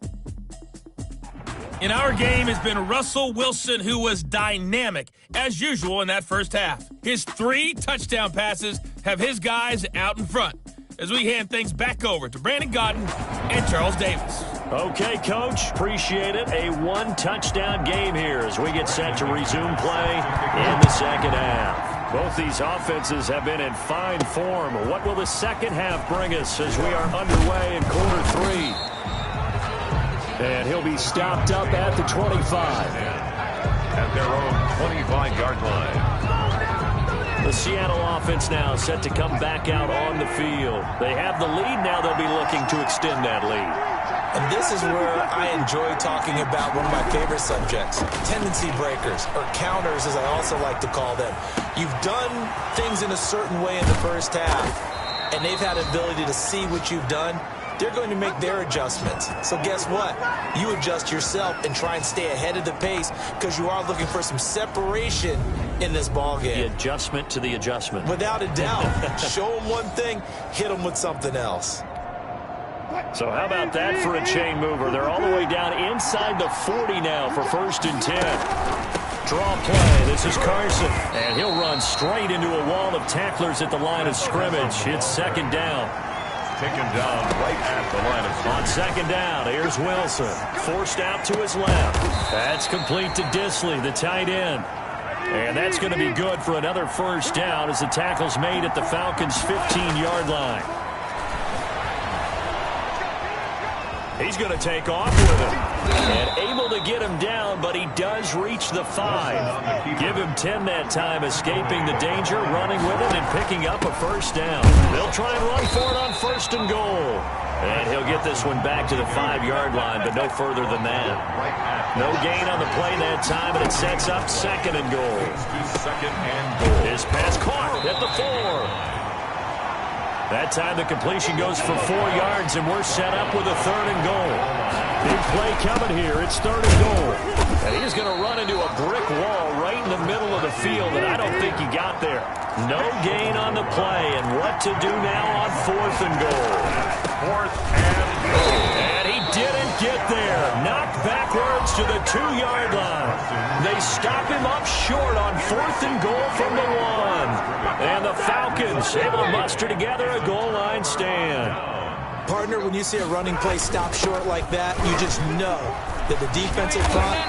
In our game has been Russell Wilson, who was dynamic, as usual, in that first half. His 3 touchdown passes have his guys out in front. As we hand things back over to Brandon Godden and Charles Davis. Okay, Coach. Appreciate it. A 1-touchdown game here as we get set to resume play in the second half. Both these offenses have been in fine form. What will the second half bring us as we are underway in quarter 3? And he'll be stopped up at the 25. At their own 25-yard line. The Seattle offense now set to come back out on the field. They have the lead. Now they'll be looking to extend that lead. And this is where I enjoy talking about one of my favorite subjects, tendency breakers, or counters as I also like to call them. You've done things in a certain way in the first half, and they've had the ability to see what you've done. They're going to make their adjustments. So guess what? You adjust yourself and try and stay ahead of the pace because you are looking for some separation in this ball game. The adjustment to the adjustment. Without a doubt. Show them one thing, hit them with something else. So how about that for a chain mover? They're all the way down inside the 40 now for 1st and 10. Draw play. This is Carson. And he'll run straight into a wall of tacklers at the line of scrimmage. It's 2nd down. Taken down right at the line of scrimmage. On 2nd down, here's Wilson. Forced out to his left. That's complete to Disley, the tight end. And that's going to be good for another 1st down as the tackle's made at the Falcons' 15-yard line. He's going to take off with him. And able to get him down, but he does reach the 5. Give him 10 that time, escaping the danger, running with it, and picking up a 1st down. They'll try and run for it on 1st and goal. And he'll get this one back to the 5-yard line, but no further than that. No gain on the play that time, and it sets up 2nd and goal. His pass caught at the 4. That time the completion goes for 4 yards, and we're set up with a 3rd and goal. Big play coming here. It's 3rd and goal. And he's going to run into a brick wall right in the middle of the field, and I don't think he got there. No gain on the play, and what to do now on 4th and goal. 4th and goal. And he didn't get there. Knocked backwards to the 2-yard line. They stop him up short on 4th and goal from the 1. And the Falcons able to muster together a goal line stand. Partner, when you see a running play stop short like that, you just know that the defensive front,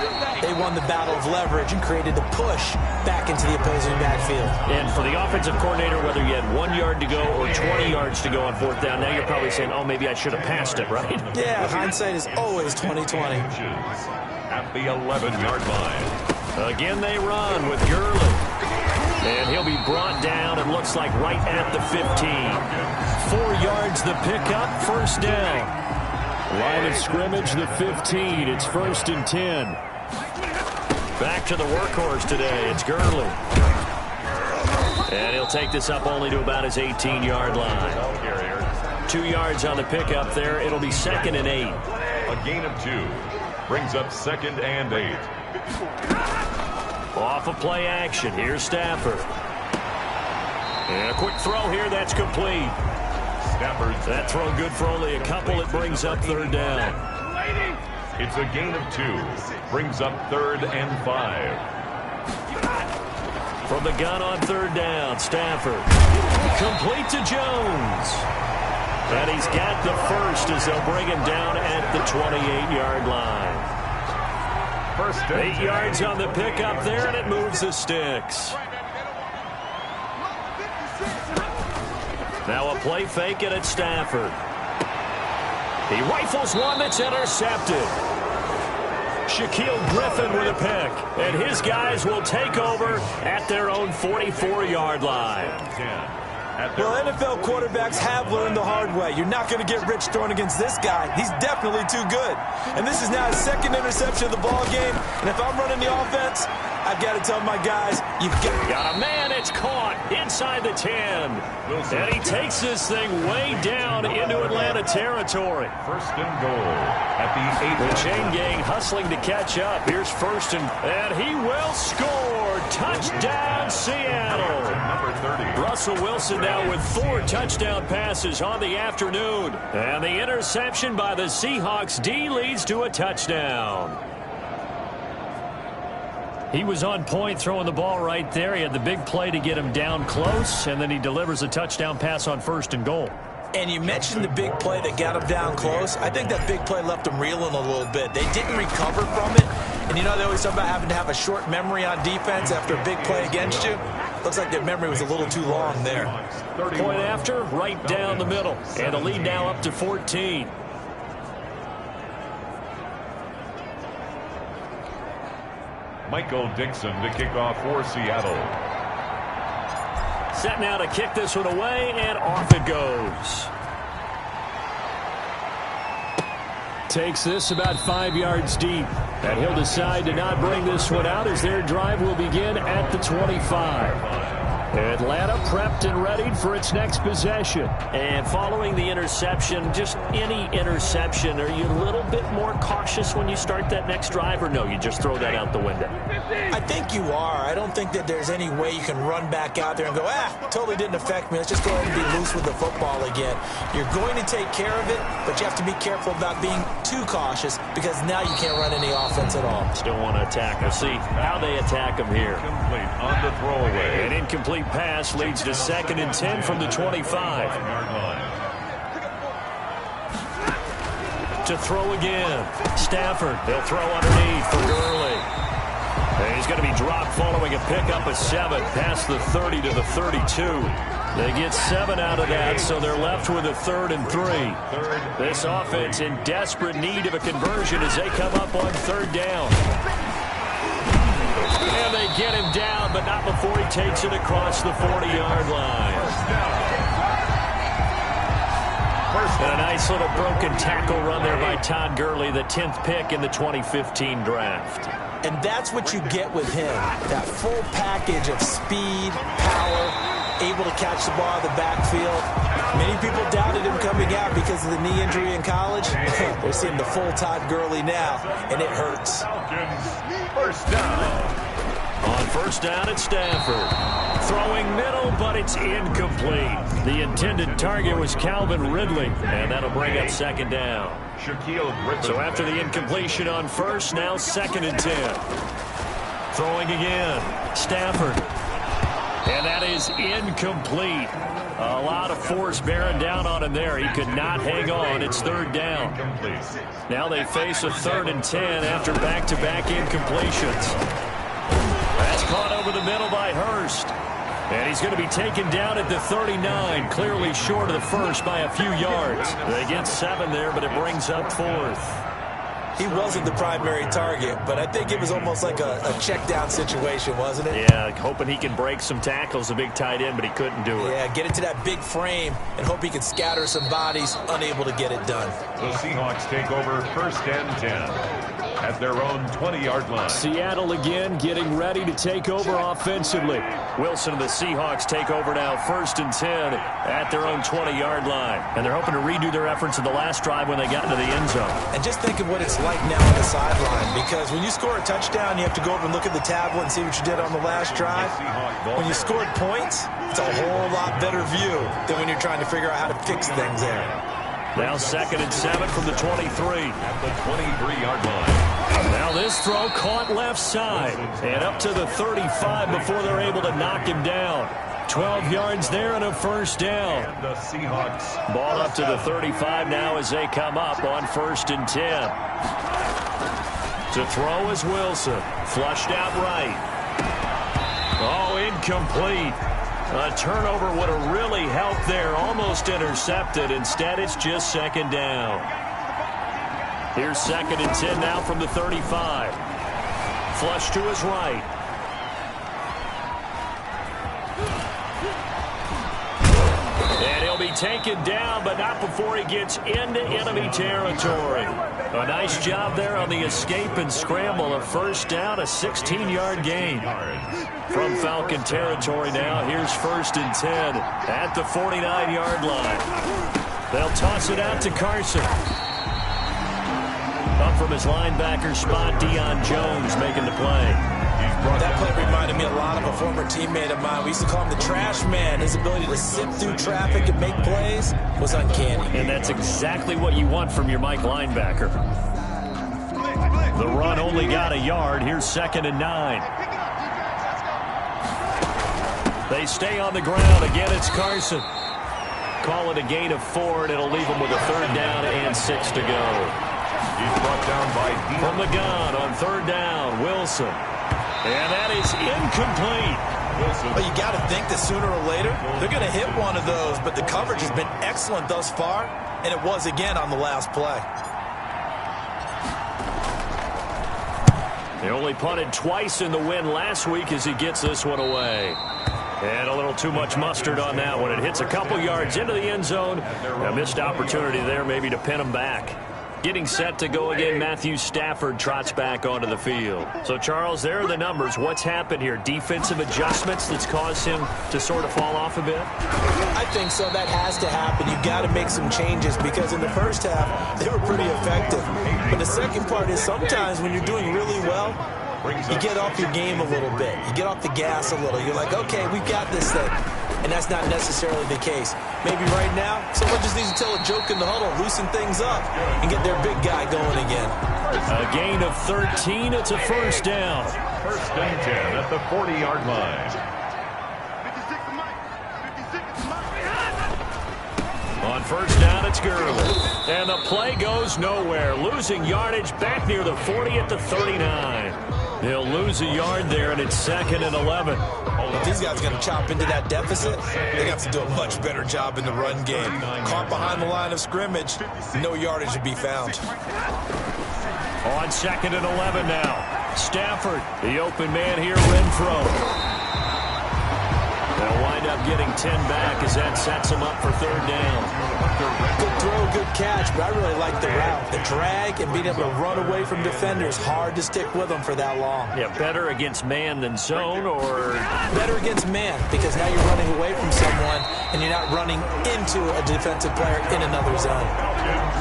they won the battle of leverage and created the push back into the opposing backfield. And for the offensive coordinator, whether you had 1 yard to go or 20 yards to go on 4th down, now you're probably saying, oh, maybe I should have passed it, right? Yeah, hindsight is always 20/20. At the 11-yard line. Again, they run with Gurley. And he'll be brought down and looks like right at the 15. 4 yards the pickup, 1st down. Line of scrimmage, the 15. It's 1st and 10. Back to the workhorse today. It's Gurley. And he'll take this up only to about his 18-yard line. 2 yards on the pickup there. It'll be 2nd and 8. A gain of 2 brings up 2nd and 8. Off of play action. Here's Stafford. And a quick throw here. That's complete. That throw good for only a couple. It brings up 3rd down. It's a gain of 2. Brings up 3rd and 5. From the gun on 3rd down, Stafford. Complete to Jones. And he's got the 1st as they'll bring him down at the 28-yard line. 8 yards on the pickup there, and it moves the sticks. Now a play fake, and it's Stafford. He rifles one that's intercepted. Shaquille Griffin with a pick, and his guys will take over at their own 44-yard line. Well, NFL quarterbacks have learned the hard way. You're not going to get rich throwing against this guy. He's definitely too good. And this is now his 2nd interception of the ball game. And if I'm running the offense, I've got to tell my guys, you've got a man. It's caught inside the 10. And he takes this thing way down into Atlanta territory. 1st and goal at the 8. The chain gang hustling to catch up. Here's 1st and he will score. Touchdown, Seattle. Number 30. Russell Wilson now with 4 touchdown passes on the afternoon. And the interception by the Seahawks D leads to a touchdown. He was on point throwing the ball right there. He had the big play to get him down close, and then he delivers a touchdown pass on 1st and goal. And you mentioned the big play that got him down close. I think that big play left him reeling a little bit. They didn't recover from it. And you know they always talk about having to have a short memory on defense after a big play against you. Looks like their memory was a little too long there. Point after, right down the middle. And the lead now up to 14. Michael Dixon to kick off for Seattle. Set now to kick this one away, and off it goes. Takes this about 5 yards deep. And he'll decide to not bring this one out as their drive will begin at the 25. Atlanta prepped and readied for its next possession. And following the interception, just any interception, are you a little bit more cautious when you start that next drive, or no, you just throw that out the window? I think you are. I don't think that there's any way you can run back out there and go, totally didn't affect me. Let's just go ahead and be loose with the football again. You're going to take care of it, but you have to be careful about being too cautious because now you can't run any offense at all. Still want to attack. We'll see how they attack him here. Complete on the throwaway. An incomplete pass leads to 2nd and 10 from the 25. To throw again. Stafford, they'll throw underneath for Gurley. And he's going to be dropped following a pickup of 7 past the 30 to the 32. They get 7 out of that, so they're left with a 3rd and 3. This offense in desperate need of a conversion as they come up on 3rd down. And they get him down, but not before he takes it across the 40-yard line. And a nice little broken tackle run there by Todd Gurley, the 10th pick in the 2015 draft. And that's what you get with him, that full package of speed, power, able to catch the ball in the backfield. Many people doubted him coming out because of the knee injury in college. They're seeing the full Todd Gurley now, and it hurts. First down. On 1st down at Stafford. Throwing middle, but it's incomplete. The intended target was Calvin Ridley, and that'll bring up 2nd down. So after the incompletion on 1st, now 2nd and 10. Throwing again. Stafford. And that is incomplete. A lot of force bearing down on him there. He could not hang on. It's 3rd down. Now they face a 3rd and 10 after back-to-back incompletions. That's caught over the middle by Hurst. And he's going to be taken down at the 39, clearly short of the 1st by a few yards. They get 7 there, but it brings up 4th. He wasn't the primary target, but I think it was almost like a check-down situation, wasn't it? Yeah, hoping he can break some tackles, a big tight end, but he couldn't do it. Yeah, get into that big frame and hope he can scatter some bodies, unable to get it done. The Seahawks take over 1st and 10 at their own 20-yard line. Seattle again getting ready to take over offensively. Wilson and the Seahawks take over now 1st and 10 at their own 20-yard line. And they're hoping to redo their efforts in the last drive when they got into the end zone. And just think of what it's like now on the sideline, because when you score a touchdown, you have to go over and look at the tablet and see what you did on the last drive. When you scored points, it's a whole lot better view than when you're trying to figure out how to fix things there. Now 2nd and 7 from the 23. At the 23-yard line. Now this throw caught left side and up to the 35 before they're able to knock him down. 12 yards there and a 1st down. And the Seahawks. Ball up to the 35 now as they come up on 1st and 10. To throw is Wilson. Flushed out right. Oh, incomplete. A turnover would have really helped there. Almost intercepted. Instead, it's just 2nd down. Here's 2nd and 10 now from the 35. Flush to his right. And he'll be taken down, but not before he gets into enemy territory. A nice job there on the escape and scramble. A 1st down, a 16-yard gain. From Falcon territory now, here's 1st and 10 at the 49-yard line. They'll toss it out to Carson. Up from his linebacker spot, Deion Jones making the play. He's That play reminded me a lot of a former teammate of mine. We used to call him the trash man. His ability to sift through traffic and make plays was uncanny. And that's exactly what you want from your Mike linebacker. The run only got a yard. Here's 2nd and 9. They stay on the ground. Again, it's Carson. Call it a gain of 4, and it'll leave them with a 3rd down and 6 to go. He's brought down by Dion. From the gun on 3rd down, Wilson. And that is incomplete. Well, you got to think that sooner or later they're going to hit one of those, but the coverage has been excellent thus far, and it was again on the last play. They only punted twice in the win last week as he gets this one away. And a little too much mustard on that one. It hits a couple yards into the end zone. A missed opportunity there maybe to pin him back. Getting set to go again, Matthew Stafford trots back onto the field. So, Charles, there are the numbers. What's happened here? Defensive adjustments that's caused him to sort of fall off a bit? I think so. That has to happen. You've got to make some changes because in the first half, they were pretty effective. But the second part is sometimes when you're doing really well, you get off your game a little bit. You get off the gas a little. You're like, okay, we've got this thing. And that's not necessarily the case. Maybe right now, someone just needs to tell a joke in the huddle, loosen things up, and get their big guy going again. A gain of 13. It's a 1st down. 1st and 10 at the 40-yard line. 56 to Mike. 56 to Mike. On 1st down, it's Gurley. And the play goes nowhere. Losing yardage back near the 40 at the 39. They'll lose a yard there, and it's 2nd and 11. If these guys are going to chop into that deficit, they have to do a much better job in the run game. Caught behind the line of scrimmage, no yardage to be found. On 2nd and 11 now. Stafford, the open man here, Renfro. They'll wind up getting 10 back as that sets them up for 3rd down. Good throw, good catch, but I really like the route. The drag and being able to run away from defenders, hard to stick with them for that long. Yeah, better against man than zone, or better against man because now you're running away from someone and you're not running into a defensive player in another zone.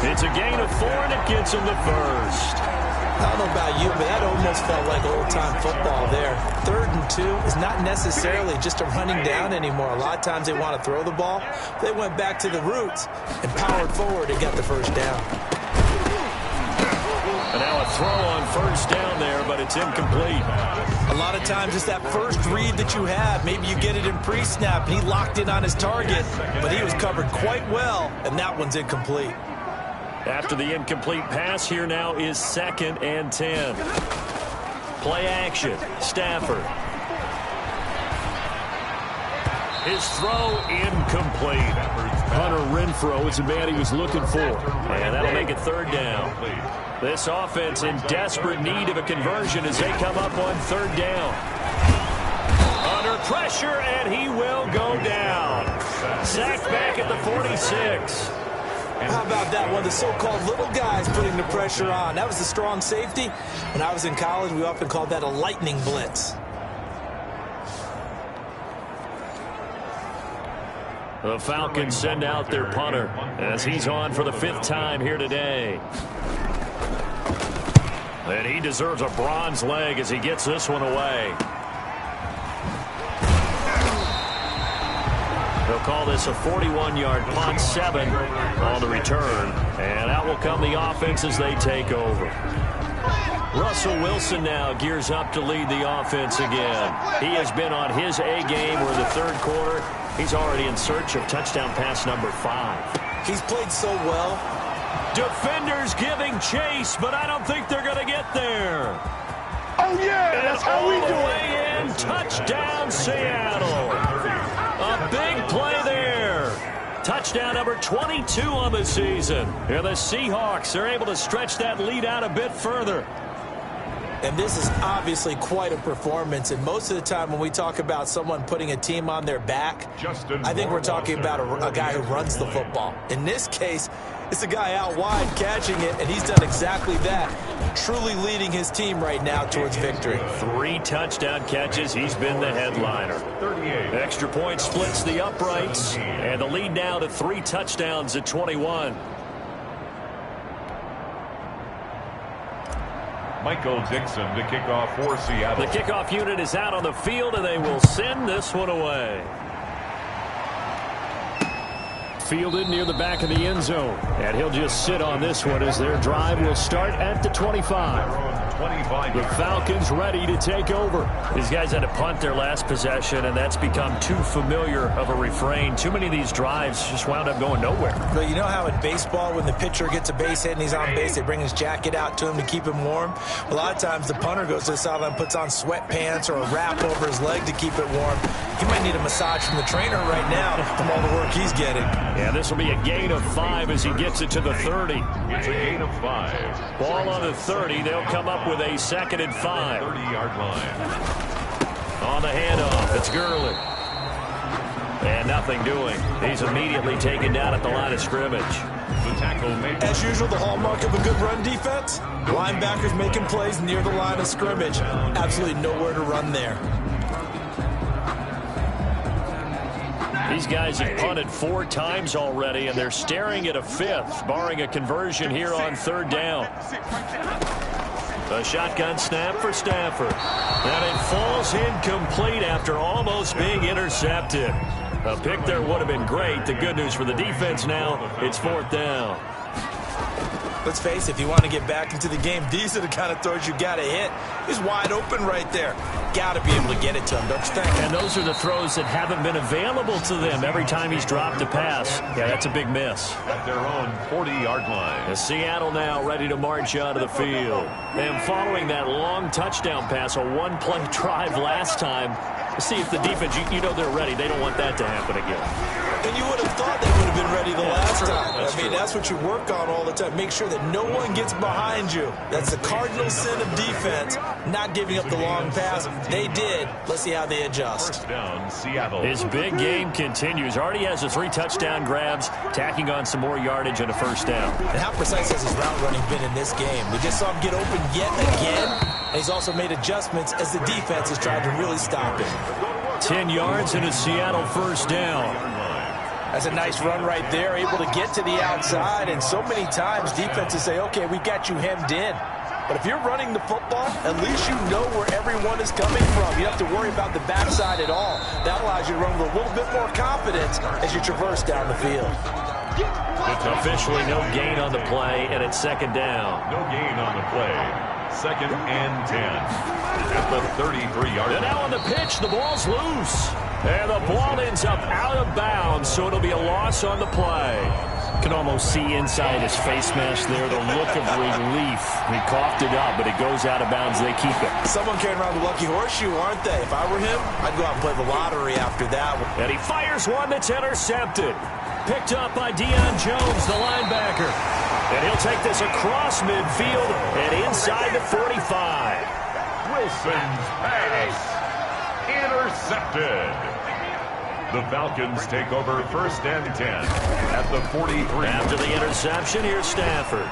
It's a gain of 4 and it gets them the 1st. I don't know about you, but that almost felt like old-time football there. 3rd and 2 is not necessarily just a running down anymore. A lot of times they want to throw the ball. They went back to the roots and powered forward and got the 1st down. And now a throw on 1st down there, but it's incomplete. A lot of times it's that first read that you have. Maybe you get it in pre-snap, and he locked in on his target, but he was covered quite well, and that one's incomplete. After the incomplete pass, here now is 2nd and 10. Play action. Stafford. His throw incomplete. Hunter Renfro is the man he was looking for. And that'll make it 3rd down. This offense in desperate need of a conversion as they come up on 3rd down. Under pressure, and he will go down. Sacked back at the 46. How about that one? The so-called little guys putting the pressure on. That was the strong safety. When I was in college, we often called that a lightning blitz. The Falcons send out their punter as he's on for the 5th time here today. And he deserves a bronze leg as he gets this one away. They'll call this a 41-yard punt, 7 on the return. And out will come the offense as they take over. Russell Wilson now gears up to lead the offense again. He has been on his A game. We're in the 3rd quarter. He's already in search of touchdown pass number 5. He's played so well. Defenders giving chase, but I don't think they're going to get there. Oh, yeah, that's how we do it. Way in, touchdown, Seattle. A big play there. Touchdown number 22 on the season. And the Seahawks are able to stretch that lead out a bit further. And this is obviously quite a performance. And most of the time when we talk about someone putting a team on their back, I think we're talking about a guy who runs the football. In this case, it's a guy out wide catching it, and he's done exactly that. Truly leading his team right now towards victory. 3 touchdown catches. He's been the headliner. 38. Extra point splits the uprights, and the lead now to 3 touchdowns at 21. Michael Dixon to kick off for Seattle. The kickoff unit is out on the field, and they will send this one away. Fielded near the back of the end zone. And he'll just sit on this one as their drive will start at the 25. The Falcons ready to take over. These guys had to punt their last possession, and that's become too familiar of a refrain. Too many of these drives just wound up going nowhere. But you know how in baseball, when the pitcher gets a base hit and he's on base, they bring his jacket out to him to keep him warm? A lot of times the punter goes to the sideline, puts on sweatpants or a wrap over his leg to keep it warm. He might need a massage from the trainer right now from all the work he's getting. Yeah, this will be a gain of 5 as he gets it to the 30. It's a gain of 5. Ball on the 30. They'll come up with a 2nd and 5. 30-yard line. On the handoff, it's Gurley. And nothing doing. He's immediately taken down at the line of scrimmage. The tackle made. As usual, the hallmark of a good run defense, linebackers making plays near the line of scrimmage. Absolutely nowhere to run there. These guys have punted 4 times already, and they're staring at a 5th, barring a conversion here on 3rd down. A shotgun snap for Stafford. And it falls incomplete after almost being intercepted. A pick there would have been great. The good news for the defense now, it's 4th down. Let's face it, if you want to get back into the game, these are the kind of throws you got to hit. He's wide open right there. Got to be able to get it to him, don't you think? And those are the throws that haven't been available to them every time he's dropped a pass. Yeah, that's a big miss. At their own 40-yard line. Seattle now ready to march onto the field. And following that long touchdown pass, a one-play drive last time, see if the defense, you know they're ready. They don't want that to happen again. And you would have thought they would have been ready the last time. That's what you work on all the time. Make sure that no one gets behind you. That's the cardinal sin of defense, not giving up the long pass. They did. Let's see how they adjust. First down, Seattle. His big game continues. Already has the 3 touchdown grabs, tacking on some more yardage and a 1st down. And how precise has his route running been in this game? We just saw him get open yet again. And he's also made adjustments as the defense has tried to really stop him. 10 yards and a Seattle 1st down. That's a nice run right there, able to get to the outside. And so many times defenses say, okay, we've got you hemmed in. But if you're running the football, at least you know where everyone is coming from. You don't have to worry about the backside at all. That allows you to run with a little bit more confidence as you traverse down the field. It's officially no gain on the play, and it's 2nd down. No gain on the play. 2nd and 10. At the 33-yard line. And now on the pitch, the ball's loose. And the ball ends up out of bounds, so it'll be a loss on the play. Can almost see inside his face mask there the look of relief. He coughed it up, but it goes out of bounds. They keep it. Someone carrying around the lucky horseshoe, aren't they? If I were him, I'd go out and play the lottery after that one. And he fires one that's intercepted. Picked up by Deion Jones, the linebacker. And he'll take this across midfield and inside the 45. Wilson's pass. Intercepted. The Falcons take over 1st and 10 at the 43. After the interception, here's Stafford.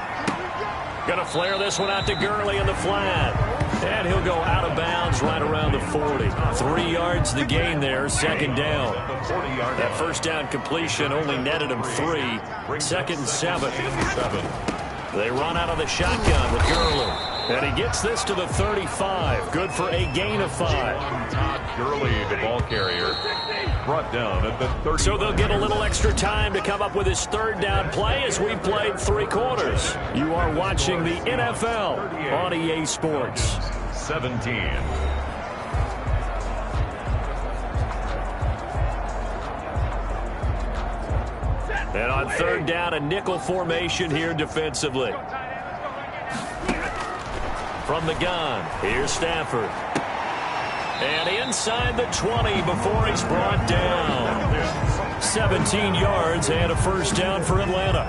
Going to flare this one out to Gurley in the flat. And he'll go out of bounds right around the 40. 3 yards the gain there, 2nd down. That 1st down completion only netted him 3. 2nd and 7. They run out of the shotgun with Gurley. And he gets this to the 35. Good for a gain of 5. Gurley, the ball carrier, brought down at the 30. So they'll get a little extra time to come up with his 3rd down play as we've played 3 quarters. You are watching the NFL on EA Sports. 17. And on 3rd down, a nickel formation here defensively. From the gun, here's Stafford. And inside the 20 before he's brought down. 17 yards and a 1st down for Atlanta.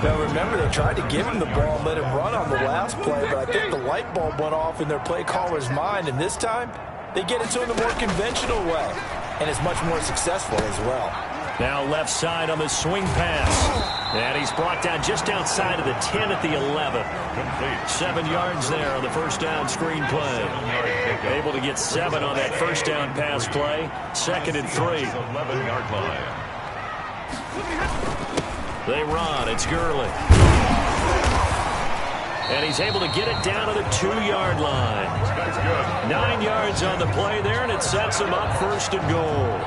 Now remember, they tried to give him the ball and let him run on the last play, but I think the light bulb went off in their play caller's mind, and this time they get it to him the more conventional way, and it's much more successful as well. Now left side on the swing pass. And he's brought down just outside of the 10 at the 11. Complete. 7 yards there on the 1st down screen play. Able to get 7 on that 1st down pass play. 2nd and 3. 11-yard line. They run. It's Gurley. And he's able to get it down to the 2-yard line. 9 yards on the play there, and it sets him up first and goal.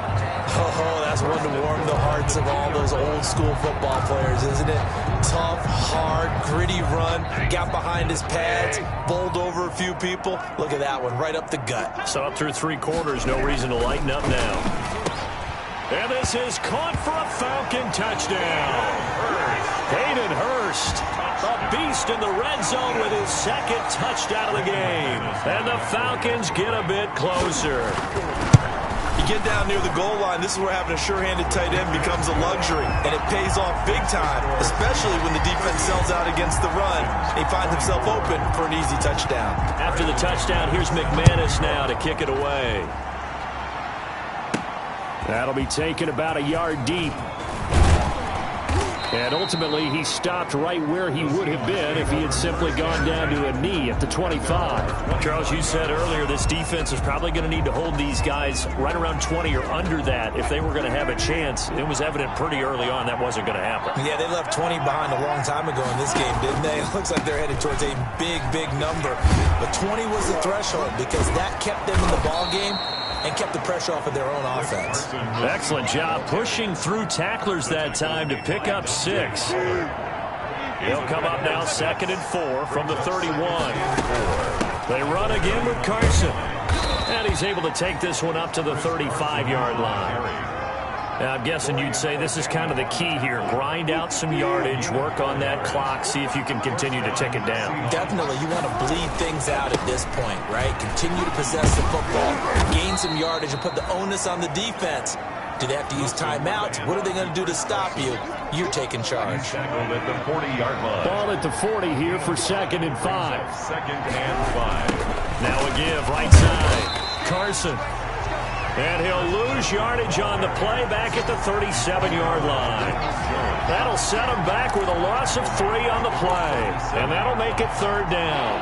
Oh, that's one to warm the hearts of all those old-school football players, isn't it? Tough, hard, gritty run, got behind his pads, bowled over a few people. Look at that one, right up the gut. So up through 3 quarters, no reason to lighten up now. And this is caught for a Falcon touchdown. Hayden Hurst, a beast in the red zone with his 2nd touchdown of the game. And the Falcons get a bit closer. You get down near the goal line, this is where having a sure-handed tight end becomes a luxury, and it pays off big time, especially when the defense sells out against the run. He finds himself open for an easy touchdown. After the touchdown, here's McManus now to kick it away. That'll be taken about a yard deep. And ultimately, he stopped right where he would have been if he had simply gone down to a knee at the 25. Charles, you said earlier this defense is probably going to need to hold these guys right around 20 or under that if they were going to have a chance. It was evident pretty early on that wasn't going to happen. Yeah, they left 20 behind a long time ago in this game, didn't they? It looks like they're headed towards a big, big number. But 20 was the threshold because that kept them in the ball game and kept the pressure off of their own offense. Excellent job pushing through tacklers that time to pick up 6. They'll come up now 2nd and 4 from the 31. They run again with Carson. And he's able to take this one up to the 35-yard line. Now, I'm guessing you'd say this is kind of the key here. Grind out some yardage, work on that clock, see if you can continue to tick it down. Definitely. You want to bleed things out at this point, right? Continue to possess the football, gain some yardage, and put the onus on the defense. Do they have to use timeouts? What are they going to do to stop you? You're taking charge. Tackled at the 40-yard line. Ball at the 40 here for 2nd and 5. 2nd and 5. Now a give right side. Carson. And he'll lose yardage on the play back at the 37-yard line. That'll set him back with a loss of 3 on the play. And that'll make it 3rd down.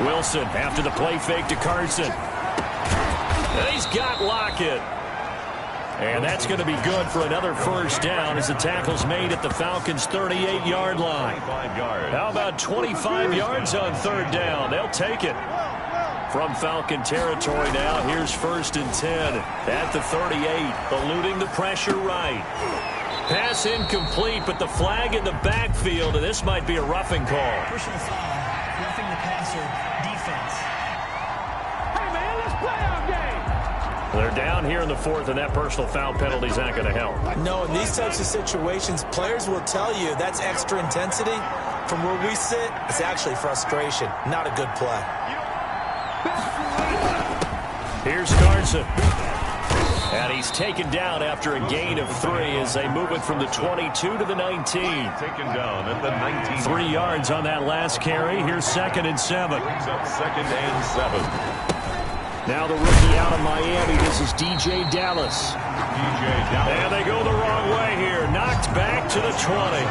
Wilson after the play fake to Carson. And he's got Lockett. And that's going to be good for another 1st down as the tackle's made at the Falcons' 38-yard line. How about 25 yards on 3rd down? They'll take it. From Falcon territory now, here's 1st and 10 at the 38, eluding the pressure right. Pass incomplete, but the flag in the backfield, and this might be a roughing call. Personal foul, roughing the passer, defense. Hey, man, let's play our game. They're down here in the 4th, and that personal foul penalty is not going to help. No, in these types of situations, players will tell you that's extra intensity. From where we sit, it's actually frustration, not a good play. Here's Carson. And he's taken down after a gain of 3 as they move it from the 22 to the 19. Taken down at the 19. 3 yards on that last carry. Here's 2nd and 7. Brings up 2nd and 7. Now the rookie out of Miami. This is DJ Dallas. And they go the wrong way here. Knocked back to the 20.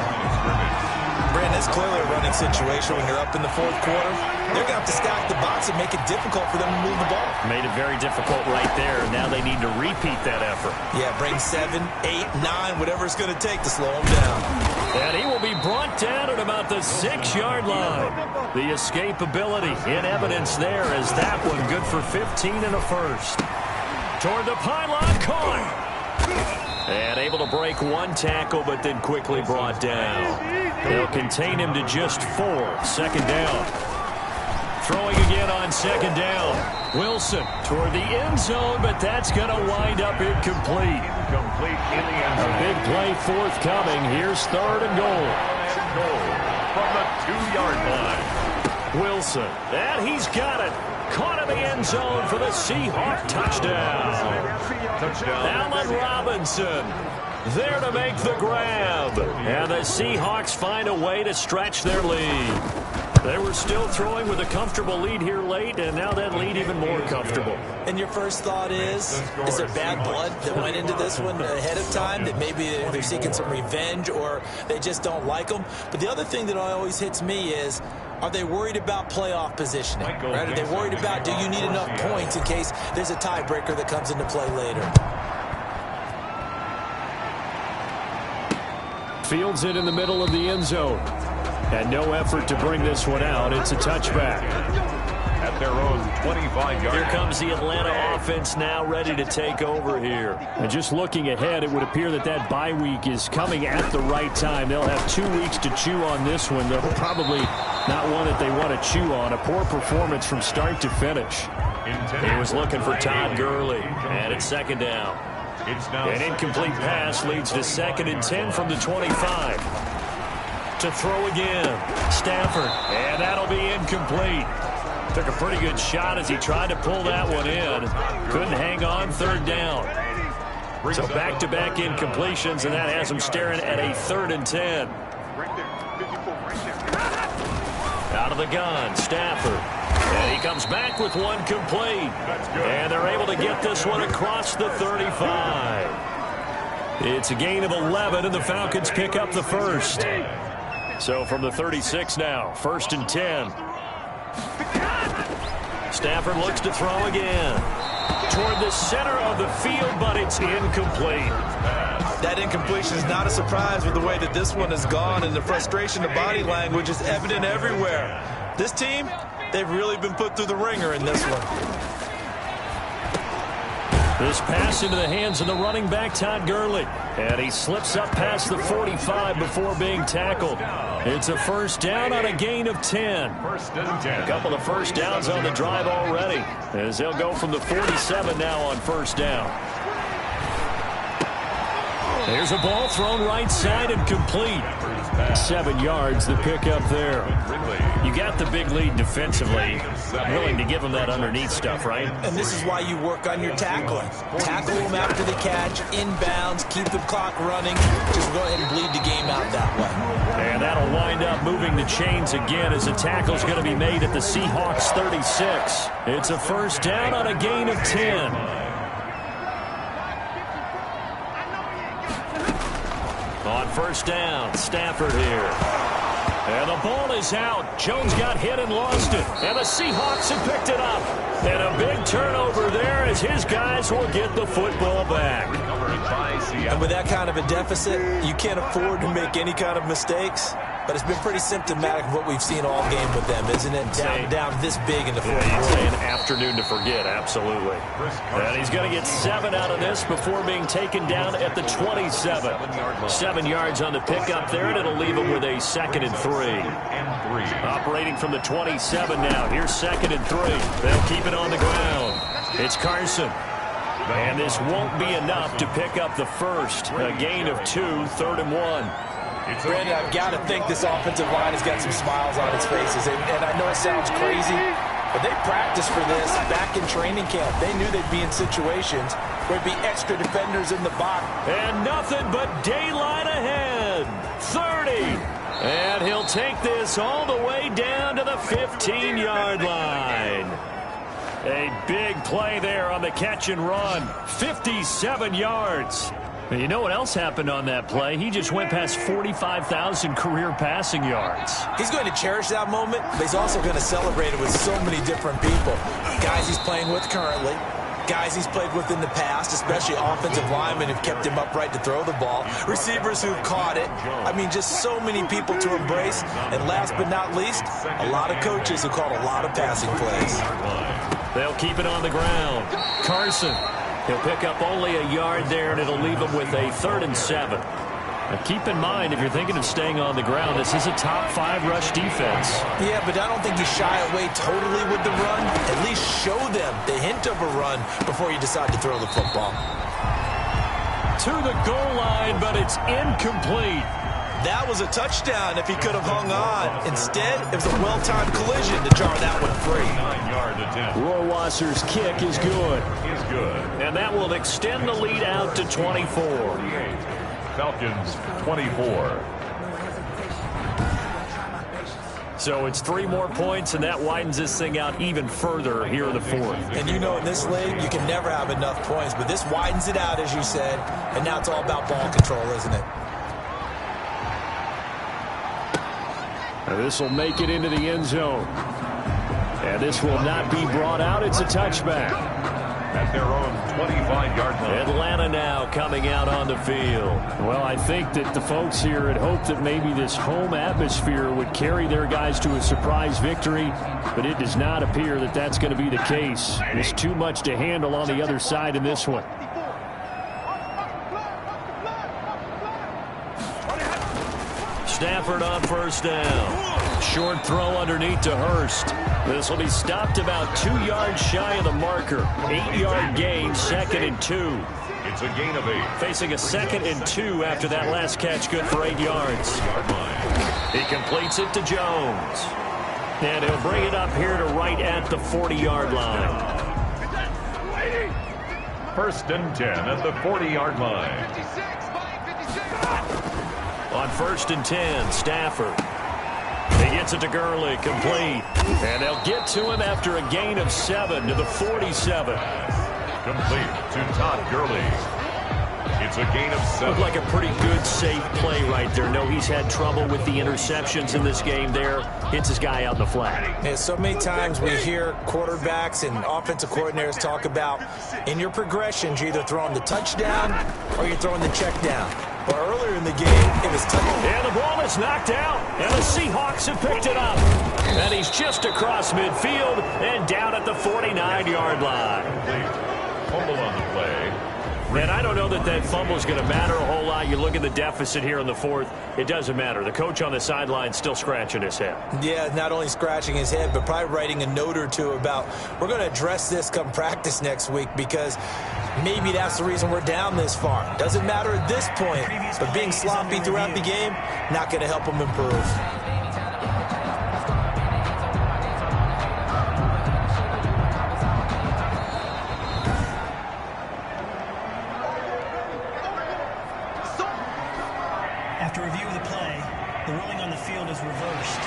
Brandon, it's clearly a running situation when you're up in the 4th quarter. They're going to have to stack the box and make it difficult for them to move the ball. Made it very difficult right there. Now they need to repeat that effort. Yeah, bring 7, 8, 9, whatever it's going to take to slow him down. And he will be brought down at about the 6-yard line. The escapability in evidence there as that one good for 15 and a 1st. Toward the pylon, caught. And able to break 1 tackle, but then quickly brought down. They'll contain him to just 4. 2nd down. Throwing again on 2nd down. Wilson toward the end zone, but that's going to wind up incomplete. Complete in the end zone. A big play forthcoming. Here's 3rd and goal. From the 2-yard line. Wilson, and he's got it. Caught in the end zone for the Seahawks touchdown. Allen Robinson there to make the grab. And the Seahawks find a way to stretch their lead. They were still throwing with a comfortable lead here late, and now that lead even more comfortable. And your first thought is there bad blood that went into this one ahead of time, that maybe they're seeking some revenge or they just don't like them? But the other thing that always hits me is, are they worried about playoff positioning? Right? Are they worried about, do you need enough points in case there's a tiebreaker that comes into play later? Fields it in the middle of the end zone. And no effort to bring this one out. It's a touchback. At their own 25-yard. Here comes the Atlanta offense now ready to take over here. And just looking ahead, it would appear that bye week is coming at the right time. They'll have 2 weeks to chew on this one, though probably not one that they want to chew on. A poor performance from start to finish. He was looking for Todd Gurley, and it's second down. An incomplete pass leads to 2nd and 10 from the 25. To throw again, Stafford, and that'll be incomplete. Took a pretty good shot as he tried to pull that one in. Couldn't hang on, 3rd down. So back-to-back incompletions, and that has him staring at a 3rd and 10. Out of the gun, Stafford. And he comes back with one complete. And they're able to get this one across the 35. It's a gain of 11, and the Falcons pick up the first. So from the 36 now, 1st and 10. Stafford looks to throw again. Toward the center of the field, but it's incomplete. That incompletion is not a surprise with the way that this one has gone, and the frustration of body language is evident everywhere. This team, they've really been put through the ringer in this one. This pass into the hands of the running back, Todd Gurley. And he slips up past the 45 before being tackled. It's a 1st down on a gain of 10. A couple of first downs on the drive already, as they'll go from the 47 now on 1st down. There's a ball thrown right side and complete. 7 yards, the pickup there. You got the big lead defensively. Willing to give them that underneath stuff, right? And this is why you work on your tackling. Tackle them after the catch, inbounds, keep the clock running. Just go ahead and bleed the game out that way. And that'll wind up moving the chains again as the tackle's going to be made at the Seahawks 36. It's a 1st down on a gain of 10. On 1st down, Stafford here. And the ball is out. Jones got hit and lost it. And the Seahawks have picked it up. And a big turnover there as his guys will get the football back. And with that kind of a deficit, you can't afford to make any kind of mistakes. But it's been pretty symptomatic of what we've seen all game with them, isn't it? Down this big in the fourth quarter. You'd say an afternoon to forget, absolutely. And he's going to get 7 out of this before being taken down at the 27. 7 yards on the pickup there, and it'll leave him with a 2nd and 3. Operating from the 27 now. Here's 2nd and 3. They'll keep it on the ground. It's Carson. And this won't be enough to pick up the first. A gain of 2, 3rd and 1. Brandon, I've got to think this offensive line has got some smiles on its faces. And I know it sounds crazy, but they practiced for this back in training camp. They knew they'd be in situations where there'd be extra defenders in the box. And nothing but daylight ahead. 30. And he'll take this all the way down to the 15-yard line. A big play there on the catch and run. 57 yards. You know what else happened on that play? He just went past 45,000 career passing yards. He's going to cherish that moment, but he's also going to celebrate it with so many different people. Guys he's playing with currently, guys he's played with in the past, especially offensive linemen who've kept him upright to throw the ball, receivers who've caught it. I mean, just so many people to embrace. And last but not least, a lot of coaches who called a lot of passing plays. They'll keep it on the ground. Carson. He'll pick up only a yard there, and it'll leave him with a 3rd and 7. Now keep in mind, if you're thinking of staying on the ground, this is a top 5 rush defense. Yeah, but I don't think you shy away totally with the run. At least show them the hint of a run before you decide to throw the football. To the goal line, but it's incomplete. That was a touchdown if he could have hung on. Instead, it was a well-timed collision to jar that one free. 9-yard attempt. Rohrwasser's kick is good. And that will extend the lead out to 24. Falcons 24. So it's 3 more points, and that widens this thing out even further here in the 4th. And you know, in this league, you can never have enough points, but this widens it out, as you said, and now it's all about ball control, isn't it? Now this will make it into the end zone. And this will not be brought out. It's a touchback. at their own 25-yard line. Atlanta now coming out on the field. Well, I think that the folks here had hoped that maybe this home atmosphere would carry their guys to a surprise victory, but it does not appear that that's going to be the case. There's too much to handle on the other side in this one. Stafford on first down. Short throw underneath to Hurst. This will be stopped about 2 yards shy of the marker. 8-yard gain, 2nd and 2. It's a gain of 8. Facing a 2nd and 2 after that last catch, good for 8 yards. He completes it to Jones. And he'll bring it up here to right at the 40-yard line. 1st and 10 at the 40-yard line. On 1st and 10, Stafford. He gets it to Gurley, complete. And they'll get to him after a gain of 7 to the 47. Complete to Todd Gurley. It's a gain of 7. Looked like a pretty good, safe play right there. No, he's had trouble with the interceptions in this game there. Hits his guy out in the flat. Yeah, so many times we hear quarterbacks and offensive coordinators talk about in your progressions, you're either throwing the touchdown or you're throwing the check down. But earlier in the game, it was touchdown. And the ball is knocked out, and the Seahawks have picked it up. And he's just across midfield and down at the 49-yard line. Fumble on the play. And I don't know that that fumble is going to matter a whole lot. You look at the deficit here in the 4th, it doesn't matter. The coach on the sideline still scratching his head. Yeah, not only scratching his head, but probably writing a note or two about we're going to address this come practice next week because maybe that's the reason we're down this far. Doesn't matter at this point, but being sloppy throughout the game, not going to help them improve. After review of the play, the ruling on the field is reversed.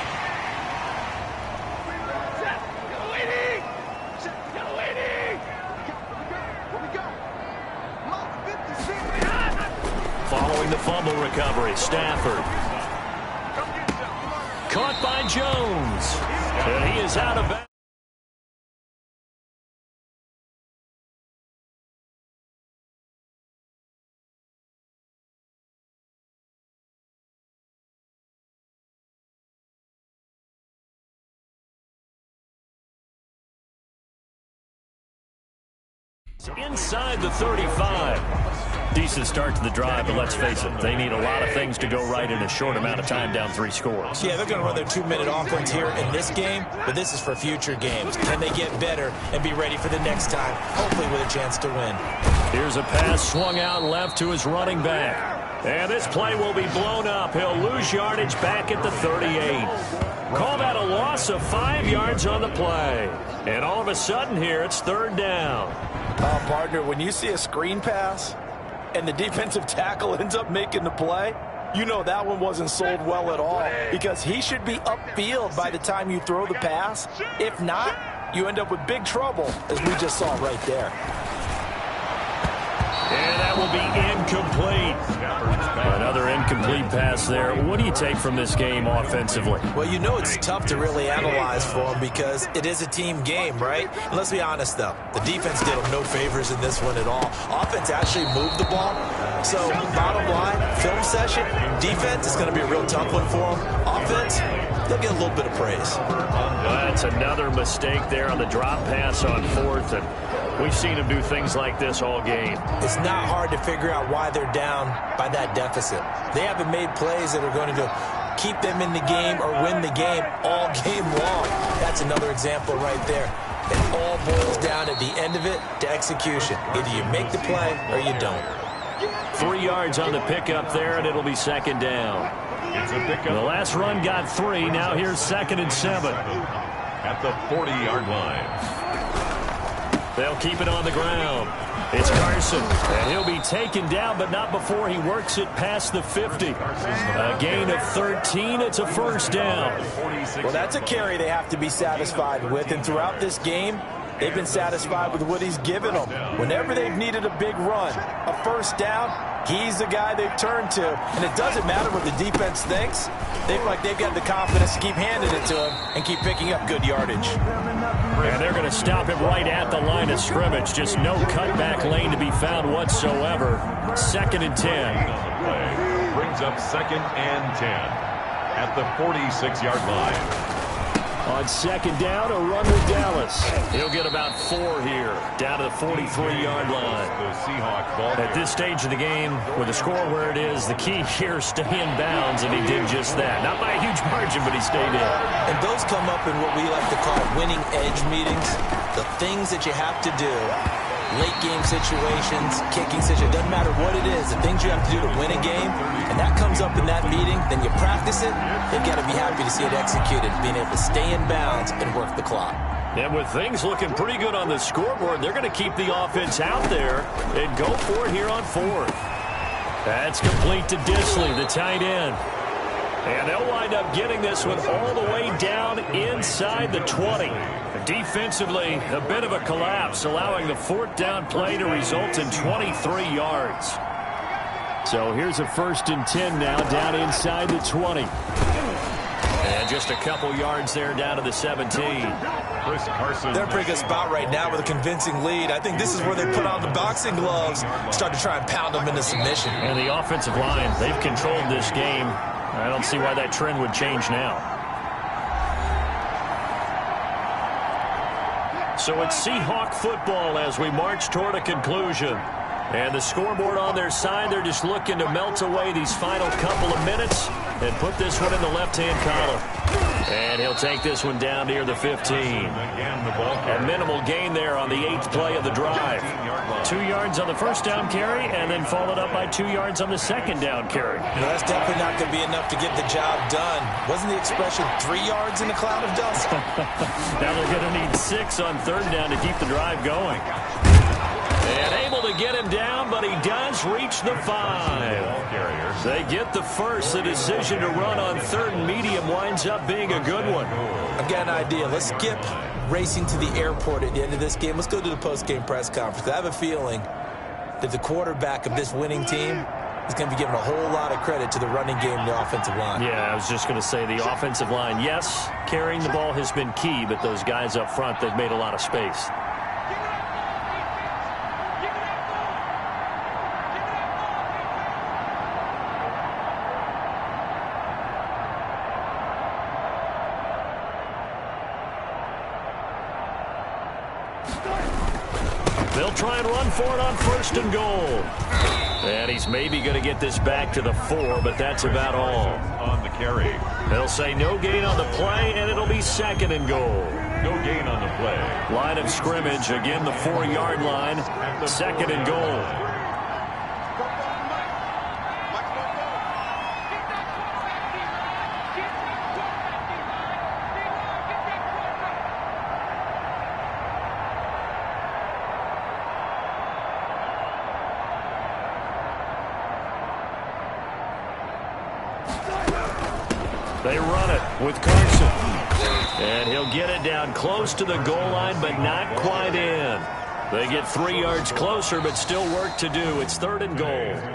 Following the fumble recovery, Stafford. Caught by Jones. And he is out of bounds. Inside the 35. Decent start to the drive, but let's face it, they need a lot of things to go right in a short amount of time down 3 scores. Yeah, they're going to run their 2-minute offense here in this game, but this is for future games. Can they get better and be ready for the next time, hopefully with a chance to win? Here's a pass swung out left to his running back. And this play will be blown up. He'll lose yardage back at the 38. Call that a loss of 5 yards on the play. And all of a sudden here, it's 3rd down. Partner, when you see a screen pass and the defensive tackle ends up making the play, you know that one wasn't sold well at all because he should be upfield by the time you throw the pass. If not, you end up with big trouble, as we just saw right there. And that will be incomplete. Another incomplete pass there. What do you take from this game offensively? Well, you know it's tough to really analyze for them because it is a team game, right? And let's be honest, though. The defense did them no favors in this one at all. Offense actually moved the ball. So, bottom line, film session, defense is going to be a real tough one for them. Offense, they'll get a little bit of praise. That's another mistake there on the drop pass on 4th, and we've seen him do things like this all game. It's not hard to figure out why they're down by that deficit. They haven't made plays that are going to keep them in the game or win the game all game long. That's another example right there. It all boils down at the end of it to execution. Either you make the play or you don't. 3 yards on the pickup there, and it'll be 2nd down. It's a pickup. The last run got 3. Now here's 2nd and 7. At the 40-yard line. They'll keep it on the ground. It's Carson, and he'll be taken down, but not before he works it past the 50. A gain of 13. It's a 1st down. Well, that's a carry they have to be satisfied with, and throughout this game, they've been satisfied with what he's given them. Whenever they've needed a big run, a 1st down, he's the guy they've turned to. And it doesn't matter what the defense thinks. They've got the confidence to keep handing it to him and keep picking up good yardage. And they're going to stop him right at the line of scrimmage. Just no cutback lane to be found whatsoever. 2nd and 10. Brings up 2nd and 10 at the 46-yard line. On 2nd down, a run with Dallas. He'll get about 4 here, down to the 43-yard line. The Seahawks ball At this stage of the game, with the score where it is, the key here is stay in bounds, and he did just that. Not by a huge margin, but he stayed in. And those come up in what we like to call winning edge meetings. The things that you have to do, late game situations, kicking situations, doesn't matter what it is, the things you have to do to win a game, and that comes up in that meeting, then you practice it, you've got to be happy to see it executed, being able to stay in bounds and work the clock. And with things looking pretty good on the scoreboard, they're going to keep the offense out there and go for it here on 4th. That's complete to Disley, the tight end. And they'll wind up getting this one all the way down inside the 20. Defensively, a bit of a collapse, allowing the 4th down play to result in 23 yards. So here's a 1st and 10 now, down inside the 20. And just a couple yards there down to the 17. Chris Carson. They're in a pretty good spot right now with a convincing lead. I think this is where they put on the boxing gloves, start to try and pound them into submission. And the offensive line, they've controlled this game. I don't see why that trend would change now. So it's Seahawk football as we march toward a conclusion. And the scoreboard on their side, they're just looking to melt away these final couple of minutes and put this one in the left-hand column. And he'll take this one down near the 15. A minimal gain there on the 8th play of the drive. 2 yards on the 1st down carry, and then followed up by 2 yards on the 2nd down carry. No, that's definitely not going to be enough to get the job done. Wasn't the expression 3 yards in a cloud of dust? Now they're going to need 6 on 3rd down to keep the drive going. And able to get him down, but he does reach the 5. They get the 1st. The decision to run on 3rd and medium winds up being a good one. I've got an idea. Let's skip racing to the airport at the end of this game. Let's go to the post-game press conference. I have a feeling that the quarterback of this winning team is going to be given a whole lot of credit to the running game and the offensive line. Yeah, I was just going to say the offensive line, yes, carrying the ball has been key, but those guys up front, they've made a lot of space. They'll try and run for it on 1st and goal. And he's maybe going to get this back to the 4, but that's about all. On the carry. They'll say no gain on the play, and it'll be 2nd and goal. No gain on the play. Line of scrimmage, again the 4-yard line. 2nd and goal. They run it with Carson. And he'll get it down close to the goal line, but not quite in. They get 3 yards closer, but still work to do. It's 3rd and goal.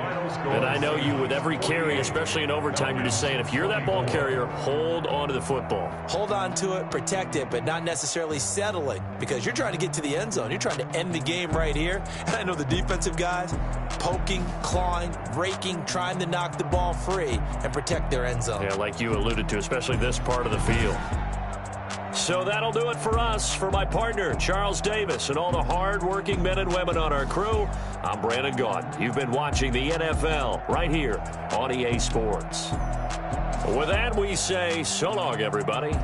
And I know you, with every carry, especially in overtime, you're just saying, if you're that ball carrier, hold on to the football. Hold on to it, protect it, but not necessarily settle it, because you're trying to get to the end zone. You're trying to end the game right here. And I know the defensive guys poking, clawing, raking, trying to knock the ball free and protect their end zone. Yeah, like you alluded to, especially this part of the field. So that'll do it for us. For my partner, Charles Davis, and all the hard-working men and women on our crew, I'm Brandon Gaudin. You've been watching the NFL right here on EA Sports. With that, we say so long, everybody.